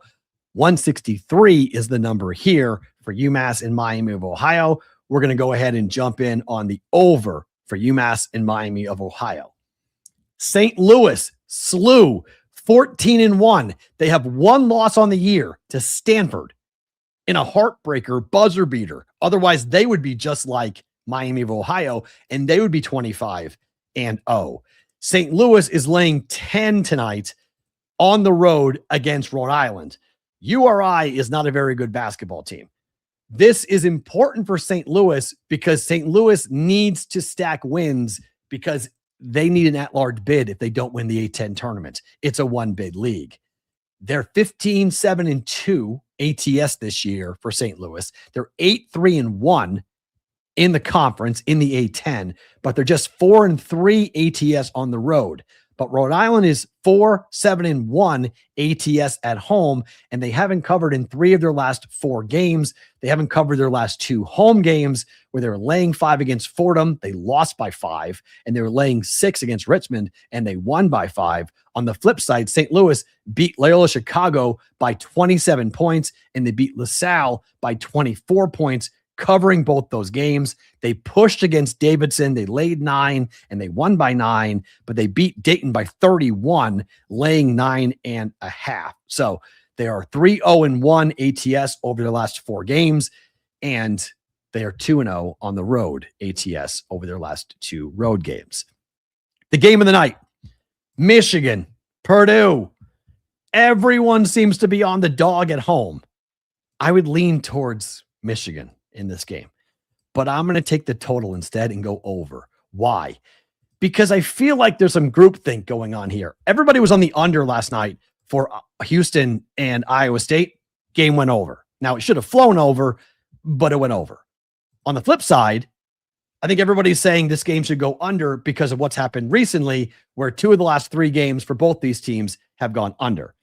163 is the number here for UMass and Miami of Ohio. We're going to go ahead and jump in on the over for UMass and Miami of Ohio. St. Louis slew 14-1. They have 1 loss on the year to Stanford in a heartbreaker buzzer beater. Otherwise, they would be just like Miami of Ohio, and they would be 25-0. St. Louis is laying 10 tonight on the road against Rhode Island. URI is not a very good basketball team. This is important for St. Louis because St. Louis needs to stack wins because they need an at-large bid if they don't win the A10 tournament. It's a one-bid league. They're 15-7-2 ATS this year for St. Louis. They're 8-3-1 in the conference in the A10, but they're just 4-3 ATS on the road. But Rhode Island is 4-7-1 ATS at home, and they haven't covered in 3 of their last 4 games. They haven't covered their last 2 home games where they were laying 5 against Fordham. They lost by 5, and they were laying 6 against Richmond, and they won by 5. On the flip side, St. Louis beat Loyola Chicago by 27 points, and they beat LaSalle by 24 points, covering both those games. They pushed against Davidson. They laid 9 and they won by 9, but they beat Dayton by 31, laying 9.5. So they are 3-0-1 ATS over their last 4 games, and they are 2-0 on the road ATS over their last 2 road games. The game of the night, Michigan, Purdue. Everyone seems to be on the dog at home. I would lean towards Michigan in this game, but I'm going to take the total instead and go over. Why? Because I feel like there's some groupthink going on here. Everybody was on the under last night for Houston and Iowa State. Game went over. Now it should have flown over, but it went over. On the flip side, I think everybody's saying this game should go under because of what's happened recently, where 2 of the last 3 games for both these teams have gone under.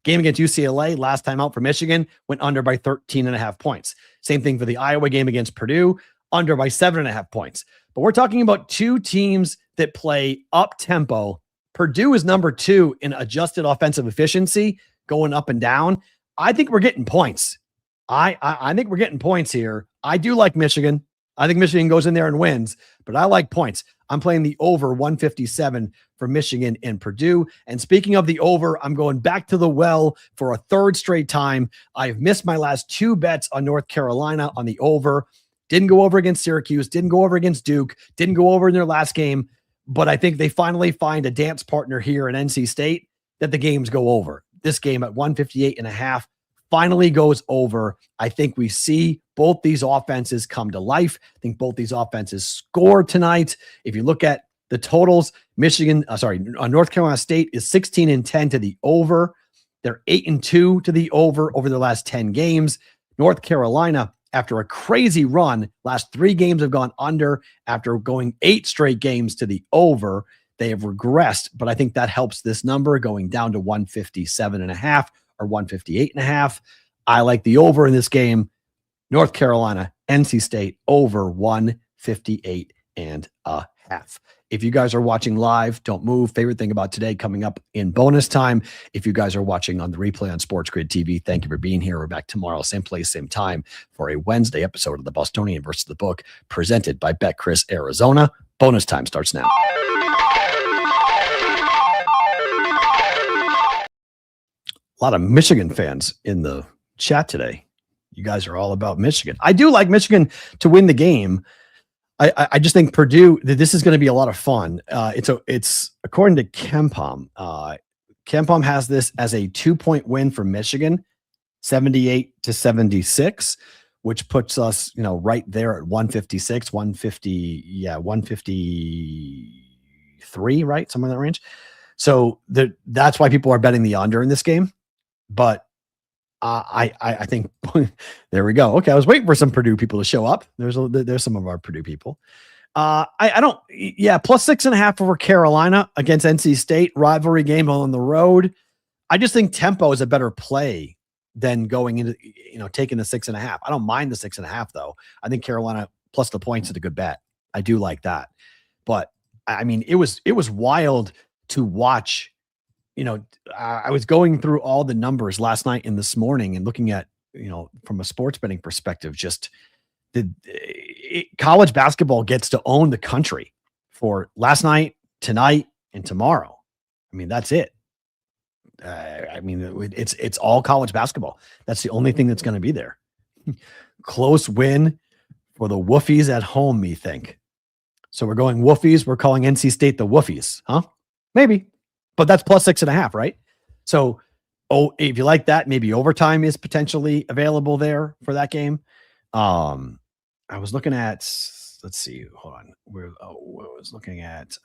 Game against UCLA, last time out for Michigan, went under by 13.5 points. Same thing for the Iowa game against Purdue, under by 7.5 points. But we're talking about 2 teams that play up-tempo. Purdue is number 2 in adjusted offensive efficiency, going up and down. I think we're getting points. I think we're getting points here. I do like Michigan. I think Michigan goes in there and wins, but I like points. I'm playing the over 157 for Michigan and Purdue. And speaking of the over, I'm going back to the well for a 3rd straight time. I've missed my last 2 bets on North Carolina on the over. Didn't go over against Syracuse, didn't go over against Duke, didn't go over in their last game. But I think they finally find a dance partner here in NC State that the games go over. This game at 158.5 finally goes over. I think we see both these offenses come to life. I think both these offenses score tonight. If you look at the totals, North Carolina State is 16-10 to the over. They're 8-2 to the over their last 10 games. North Carolina, after a crazy run, last 3 games have gone under. After going 8 straight games to the over, they have regressed. But I think that helps this number going down to 157.5 or 158.5. I like the over in this game. North Carolina, NC State over 158.5. If you guys are watching live, don't move. Favorite thing about today coming up in bonus time. If you guys are watching on the replay on Sports Grid TV, thank you for being here. We're back tomorrow, same place, same time for a Wednesday episode of the Bostonian versus the Book presented by BetCris Arizona. Bonus time starts now. A lot of Michigan fans in the chat today. You guys are all about Michigan. I do like Michigan to win the game. I just think Purdue, this is going to be a lot of fun. It's according to KenPom. KenPom has this as a 2-point win for Michigan, 78-76, which puts us, right there at 156, 153, right? Somewhere in that range. So that's why people are betting the under in this game. But I think there we go. Okay, I was waiting for some Purdue people to show up. There's some of our Purdue people. Plus 6.5 over Carolina against NC State, rivalry game on the road. I just think tempo is a better play than going into taking the 6.5. I don't mind the 6.5 though. I think Carolina plus the points is a good bet. I do like that. But I mean, it was wild to watch. I was going through all the numbers last night and this morning and looking at, from a sports betting perspective, just college basketball gets to own the country for last night, tonight, and tomorrow. I mean, that's it. It's all college basketball. That's the only thing that's going to be there. Close win for the Woofies at home, me think. So we're going Woofies. We're calling NC State the Woofies, huh? Maybe. But that's plus 6.5, right? So, if you like that, maybe overtime is potentially available there for that game. I was looking at, let's see, hold on. What was looking at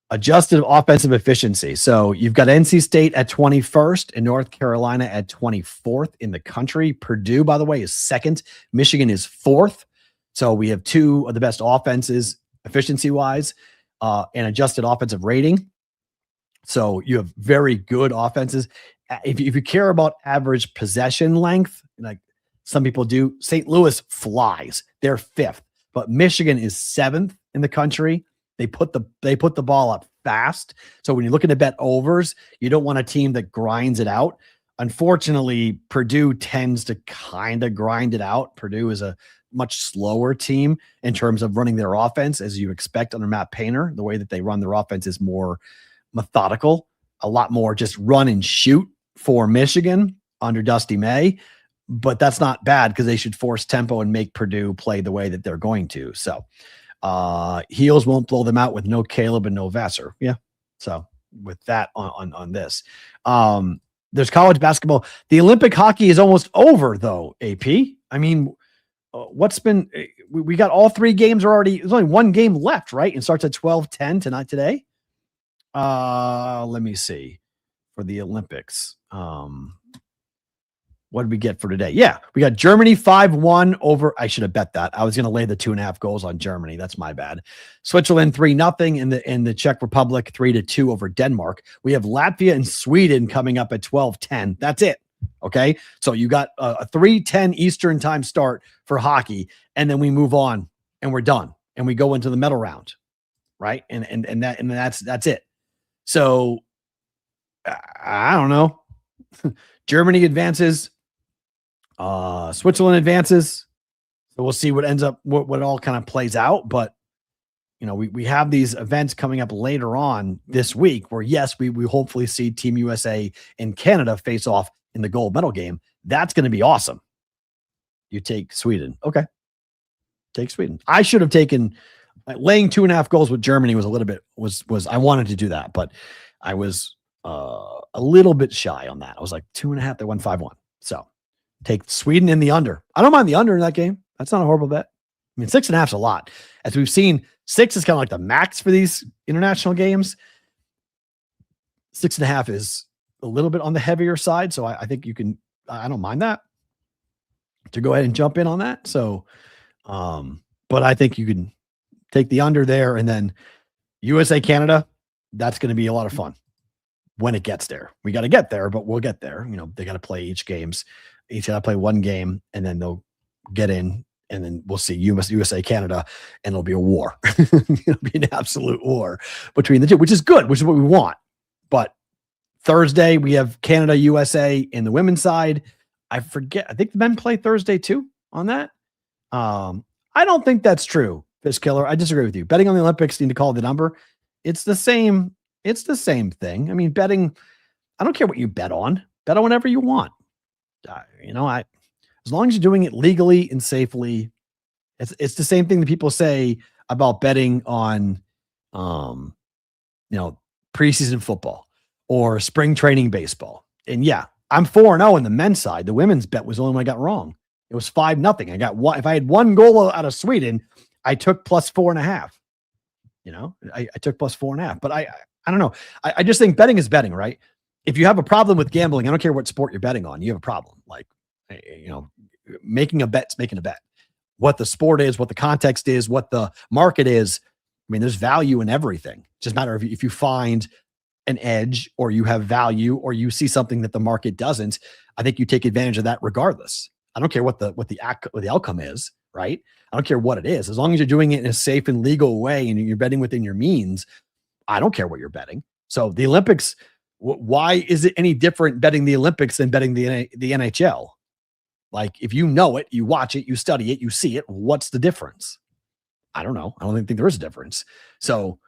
adjusted offensive efficiency. So you've got NC State at 21st and North Carolina at 24th in the country. Purdue, by the way, is second. Michigan is fourth. So we have two of the best offenses efficiency-wise and adjusted offensive rating. So you have very good offenses. If you care about average possession length, like some people do, St. Louis flies. They're fifth, but Michigan is seventh in the country. They put the ball up fast. So when you're looking to bet overs, you don't want a team that grinds it out. Unfortunately, Purdue tends to kind of grind it out. Purdue is a much slower team in terms of running their offense, as you expect under Matt Painter. The way that they run their offense is more methodical, a lot more just run and shoot for Michigan under Dusty May. But that's not bad because they should force tempo and make Purdue play the way that they're going to. So Heels won't blow them out with no Caleb and no Vassar. Yeah. So with that on this, there's college basketball. The Olympic hockey is almost over though. AP. I mean, we got all three games are already, there's only one game left, right? And starts at 12:10 tonight today. Let me see for the Olympics. What did we get for today? Yeah, we got Germany 5-1 over. I should have bet that. I was going to lay the 2.5 goals on Germany. That's my bad. Switzerland 3-0 in the Czech Republic 3-2 over Denmark. We have Latvia and Sweden coming up at 12:10. That's it. Okay, so you got a 3:10 Eastern time start for hockey, and then we move on and we're done, and we go into the medal round, right? And that's it. So I don't know. Germany advances. Switzerland advances. So we'll see what ends up, what all kind of plays out. But, you know, we have these events coming up later on this week where, yes, we hopefully see Team USA and Canada face off in the gold medal game. That's going to be awesome. You take Sweden. Okay. Take Sweden. I should have taken laying 2.5 goals with Germany was a little bit, I wanted to do that, but I was a little bit shy on that. I was like 2.5. They won 5-1. So take Sweden in the under. I don't mind the under in that game. That's not a horrible bet. I mean, 6.5 is a lot. As we've seen, 6 is kind of like the max for these international games. 6.5 is a little bit on the heavier side. So I think I don't mind that to go ahead and jump in on that. So, but I think you can take the under there, and then USA, Canada, that's going to be a lot of fun when it gets there. We got to get there, but we'll get there. You know, they got to play each got to play one game, and then they'll get in, and then we'll see USA, Canada, and it'll be a war. It'll be an absolute war between the two, which is good, which is what we want. But Thursday, we have Canada, USA in the women's side. I forget. I think the men play Thursday too on that. I don't think that's true, Fish Killer. I disagree with you. Betting on the Olympics, need to call the number. It's the same thing. I mean, betting, I don't care what you bet on. Bet on whatever you want. As long as you're doing it legally and safely, it's the same thing that people say about betting on, preseason football or spring training baseball. And yeah, I'm 4-0 in the men's side. The women's bet was the only one I got wrong. It was 5-0. I got one. If I had one goal out of Sweden, I took plus 4.5. I took plus 4.5. But I don't know. I just think betting is betting, right? If you have a problem with gambling, I don't care what sport you're betting on. You have a problem. Like, making a bet's making a bet. What the sport is, what the context is, what the market is. I mean, there's value in everything. It's just a matter of if you find an edge or you have value or you see something that the market doesn't. I think you take advantage of that regardless. I don't care what the outcome is, right? I don't care what it is. As long as you're doing it in a safe and legal way and you're betting within your means, I don't care what you're betting. So the Olympics, why is it any different betting the Olympics than betting the NHL? Like, if you know it, you watch it, you study it, you see it, what's the difference? I don't know. I don't think there is a difference. So,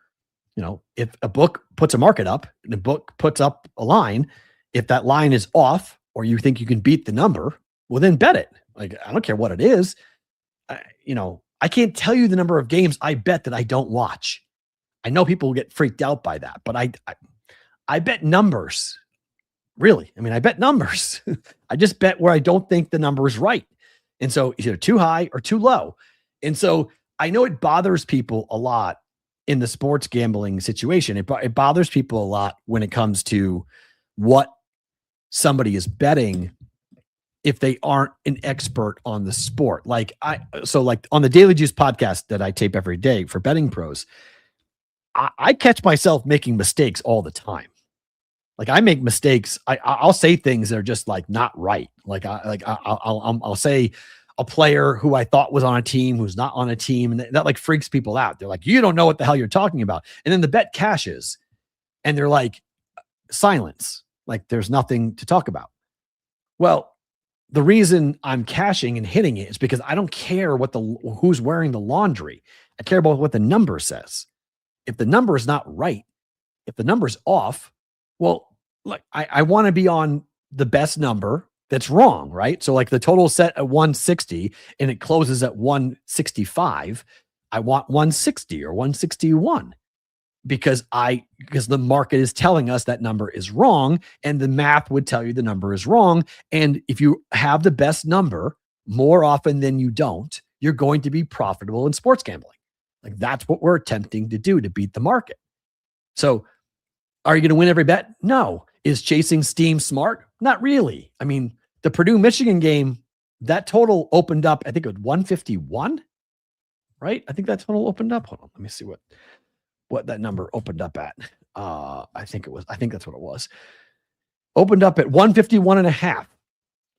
if a book puts a market up, the book puts up a line, if that line is off or you think you can beat the number, well, then bet it. Like, I don't care what it is. I can't tell you the number of games I bet that I don't watch. I know people get freaked out by that, but I bet numbers. Really. I mean, I bet numbers. I just bet where I don't think the number is right. And so it's either too high or too low. And so I know it bothers people a lot in the sports gambling situation. It bothers people a lot when it comes to what somebody is betting if they aren't an expert on the sport. Like on the Daily Juice podcast that I tape every day for betting pros, I catch myself making mistakes all the time. Like I make mistakes. I'll say things that are just like not right. I'll say a player who I thought was on a team who's not on a team, and that like freaks people out. They're like, you don't know what the hell you're talking about. And then the bet cashes and they're like, silence. Like there's nothing to talk about. Well, the reason I'm cashing and hitting it is because I don't care who's wearing the laundry. I care about what the number says. If the number is not right, if the number's off, well, like I want to be on the best number that's wrong, right? So like the total set at 160 and it closes at 165. I want 160 or 161 because the market is telling us that number is wrong, and the math would tell you the number is wrong. And if you have the best number more often than you don't, you're going to be profitable in sports gambling. Like that's what we're attempting to do to beat the market. So are you going to win every bet? No. Is chasing steam smart? Not really. I mean, the Purdue-Michigan game, that total opened up, I think it was 151, right? I think that total opened up. Hold on. Let me see what that number opened up at. I think that's what it was. Opened up at 151.5.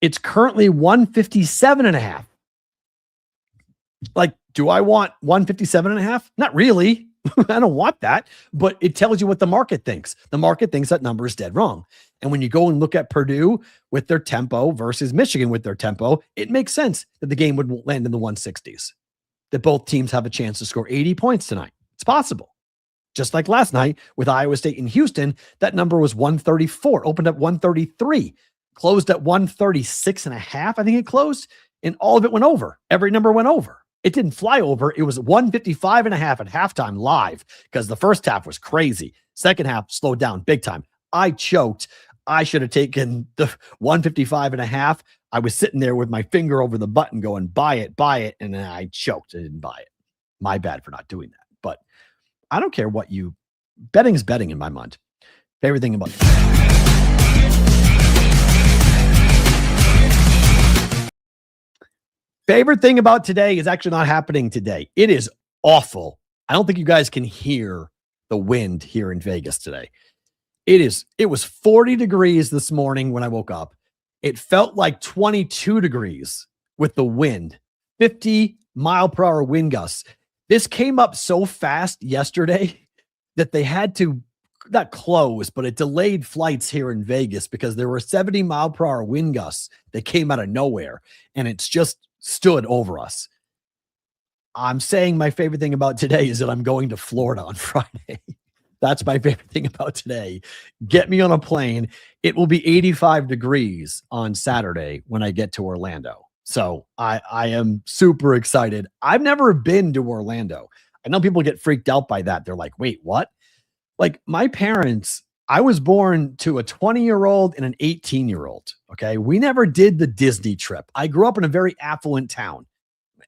It's currently 157.5. Like, do I want 157.5? Not really. I don't want that, but it tells you what the market thinks. The market thinks that number is dead wrong. And when you go and look at Purdue with their tempo versus Michigan with their tempo, it makes sense that the game would land in the 160s, that both teams have a chance to score 80 points tonight. It's possible. Just like last night with Iowa State and Houston, that number was 134, opened at 133, closed at 136.5. I think it closed, and all of it went over. Every number went over. It didn't fly over. It was 155.5 at halftime live because the first half was crazy. Second half slowed down big time. I choked. I should have taken the 155.5. I was sitting there with my finger over the button going, buy it. And then I choked. I didn't buy it. My bad for not doing that. But I don't care what betting's betting in my mind. Favorite thing about Favorite thing about today is actually not happening today. It is awful. I don't think you guys can hear the wind here in Vegas today. It was 40 degrees this morning when I woke up. It felt like 22 degrees with the wind, 50 mile per hour wind gusts. This came up so fast yesterday that they had to not close, but it delayed flights here in Vegas because there were 70 mile per hour wind gusts that came out of nowhere. And it's just stood over us. I'm saying my favorite thing about today is that I'm going to Florida on Friday. That's my favorite thing about today. Get me on a plane. It will be 85 degrees on Saturday when I get to Orlando. So I am super excited. I've never been to Orlando. I know people get freaked out by that. They're like, wait, what? Like my parents, I was born to a 20-year-old and an 18-year-old. Okay. We never did the Disney trip. I grew up in a very affluent town.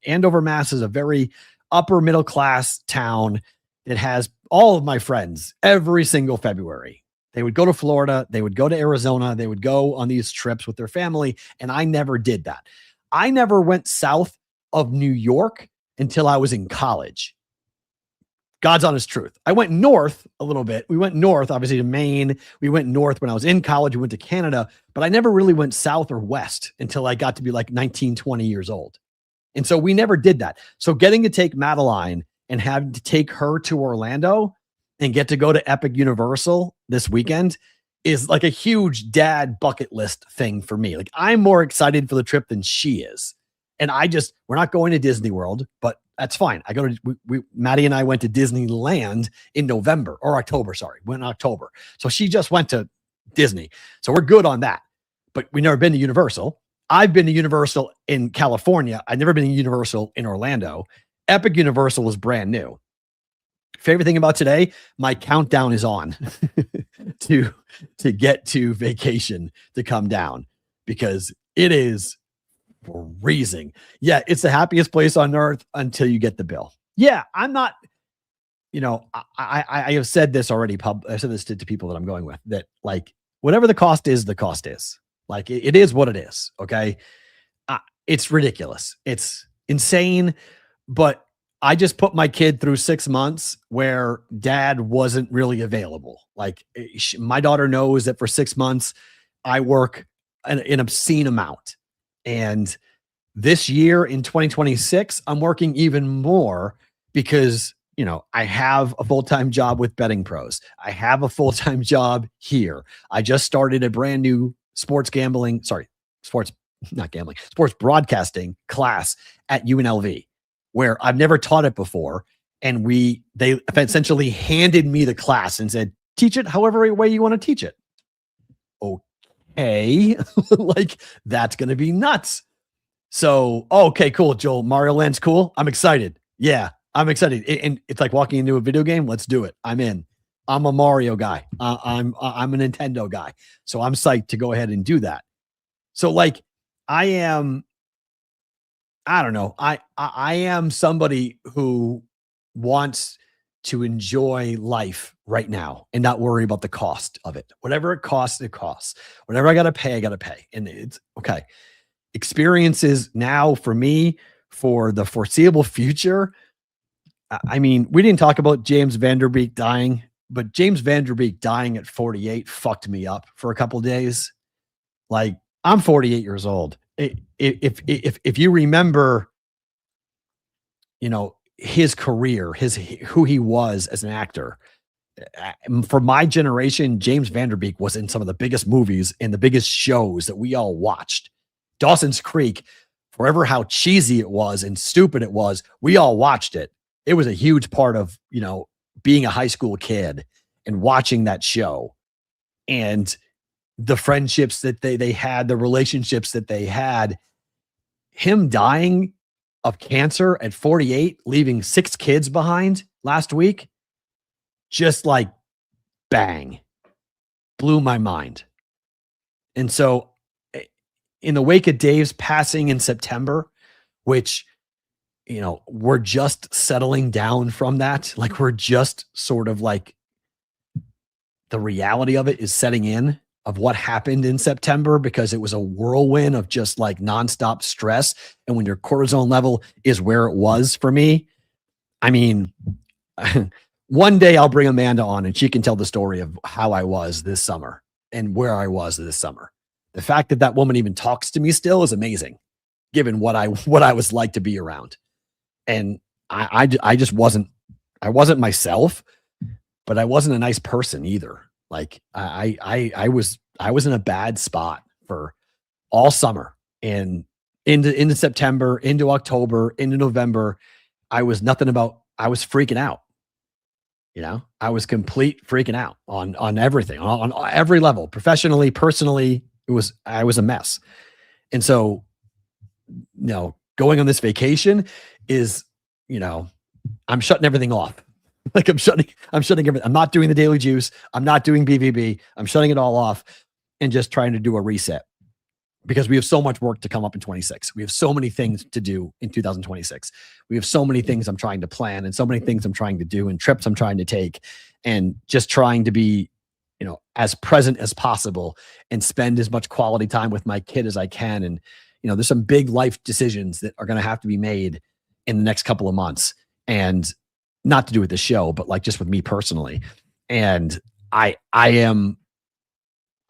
Andover, Mass is a very upper middle class town. It has all of my friends every single February. They would go to Florida. They would go to Arizona. They would go on these trips with their family. And I never did that. I never went south of New York until I was in college. God's honest truth. I went north a little bit. We went north, obviously, to Maine. We went north when I was in college. We went to Canada, but I never really went south or west until I got to be like 19, 20 years old. And so we never did that. So getting to take Madeline and having to take her to Orlando and get to go to Epic Universal this weekend is like a huge dad bucket list thing for me. Like I'm more excited for the trip than she is. And we're not going to Disney World, but that's fine. Maddie and I went to Disneyland in November or October. Sorry. Went in October. So she just went to Disney. So we're good on that, but we've never been to Universal. I've been to Universal in California. I've never been to Universal in Orlando. Epic Universal was brand new. Favorite thing about today, my countdown is on to get to vacation to come down because it is freezing. Yeah, it's the happiest place on earth until you get the bill. Yeah, I'm not, I have said this already. I said this to people that I'm going with, that like whatever the cost is, the cost is. Like it is what it is. Okay. It's ridiculous. It's insane. But I just put my kid through 6 months where dad wasn't really available. Like my daughter knows that for 6 months I work an obscene amount. And this year in 2026, I'm working even more because, I have a full-time job with Betting Pros. I have a full-time job here. I just started a brand new sports broadcasting class at UNLV where I've never taught it before. And they essentially handed me the class and said, teach it however way you want to teach it. Okay. Like that's going to be nuts. So, okay, cool. Joel, Mario Land's cool. I'm excited. Yeah, I'm excited. And it's like walking into a video game. Let's do it. I'm in. I'm a Mario guy. I'm a Nintendo guy. So I'm psyched to go ahead and do that. So like I don't know. I am somebody who wants to enjoy life right now and not worry about the cost of it. Whatever it costs, it costs. Whatever I got to pay. And it's okay. Experiences now for me for the foreseeable future. I mean, we didn't talk about James Vanderbeek dying, but James Vanderbeek dying at 48 fucked me up for a couple of days. Like I'm 48 years old. If you remember, his career, who he was as an actor, for my generation, James Vanderbeek was in some of the biggest movies and the biggest shows that we all watched. Dawson's Creek, forever how cheesy it was and stupid it was, we all watched it. It was a huge part of, being a high school kid and watching that show and the friendships that they had, the relationships that they had. Him dying of cancer at 48, leaving 6 kids behind last week, just like bang, blew my mind. And so in the wake of Dave's passing in September, which, we're just settling down from that. Like we're just sort of like the reality of it is setting in of what happened in September because it was a whirlwind of just like nonstop stress. And when your cortisone level is where it was for me, I mean, one day I'll bring Amanda on and she can tell the story of how I was this summer and where I was this summer. The fact that that woman even talks to me still is amazing, given what I was like to be around. And I just wasn't myself, but I wasn't a nice person either. Like I was in a bad spot for all summer and into September, into October, into November. I was freaking out. I was complete freaking out on everything, on every level, professionally, personally. I was a mess. And so, going on this vacation is, I'm shutting everything off. Like I'm shutting everything. I'm not doing the daily juice. I'm not doing BvB. I'm shutting it all off and just trying to do a reset because we have so much work to come up in 26. We have so many things to do in 2026. We have so many things I'm trying to plan and so many things I'm trying to do and trips I'm trying to take and just trying to be, as present as possible and spend as much quality time with my kid as I can. And, there's some big life decisions that are going to have to be made in the next couple of months, and not to do with the show, but like just with me personally. And I'm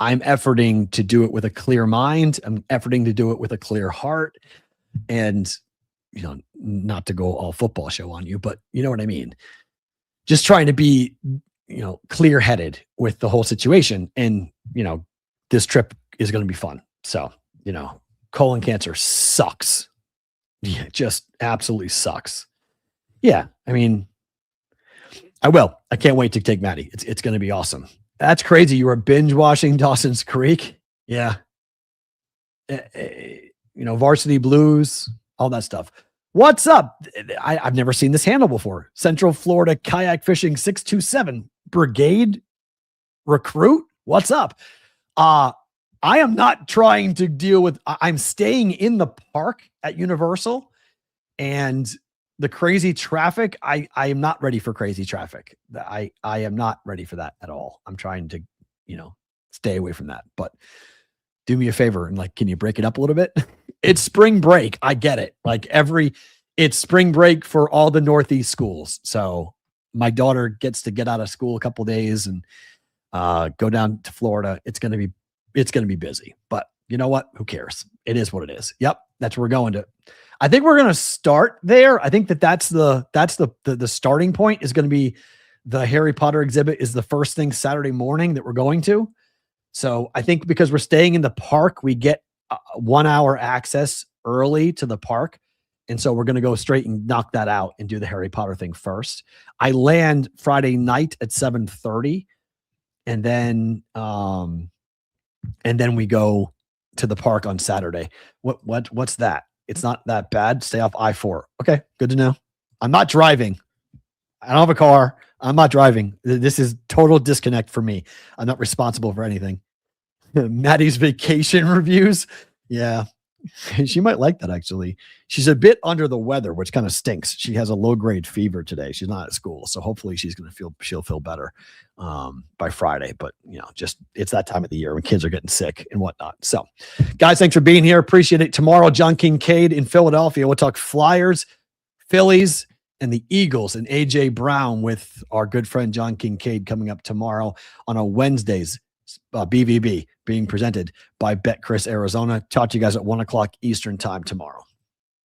efforting to do it with a clear mind. I'm efforting to do it with a clear heart and, not to go all football show on you, but you know what I mean? Just trying to be, clear-headed with the whole situation. And, this trip is going to be fun. So, colon cancer sucks. Yeah, just absolutely sucks. Yeah. I mean, I can't wait to take Maddie. It's going to be awesome. That's crazy. You were binge watching Dawson's Creek. Yeah. Varsity Blues, all that stuff. What's up? I've never seen this handle before. Central Florida Kayak Fishing 627 Brigade Recruit. What's up? I am not trying to deal with, I'm staying in the park at Universal and the crazy traffic, I am not ready for crazy traffic. I am not ready for that at all. I'm trying to, stay away from that. But do me a favor and can you break it up a little bit? It's spring break. I get it. It's spring break for all the Northeast schools. So my daughter gets to get out of school a couple days and go down to Florida. It's going to be busy, but you know what? Who cares? It is what it is. Yep. That's where we're going to. I think we're going to start there. I think that's the starting point is going to be the Harry Potter exhibit is the first thing Saturday morning that we're going to. So I think because we're staying in the park, we get 1 hour access early to the park. And so we're going to go straight and knock that out and do the Harry Potter thing first. I land Friday night at 7:30 and then we go to the park on Saturday. What's that? It's not that bad. Stay off I-4. Okay. Good to know. I'm not driving. I don't have a car. I'm not driving. This is total disconnect for me. I'm not responsible for anything. Maddie's vacation reviews. Yeah. She might like that actually. She's a bit under the weather, which kind of stinks. She has a low-grade fever today. She's not at school. So hopefully she'll feel better by Friday. But it's that time of the year when kids are getting sick and whatnot. So guys, thanks for being here. Appreciate it. Tomorrow, John Kincaid in Philadelphia. We'll talk Flyers, Phillies, and the Eagles and AJ Brown with our good friend John Kincaid coming up tomorrow on a Wednesday's BvB being presented by BetCris Arizona. Talk to you guys at 1:00 Eastern time tomorrow.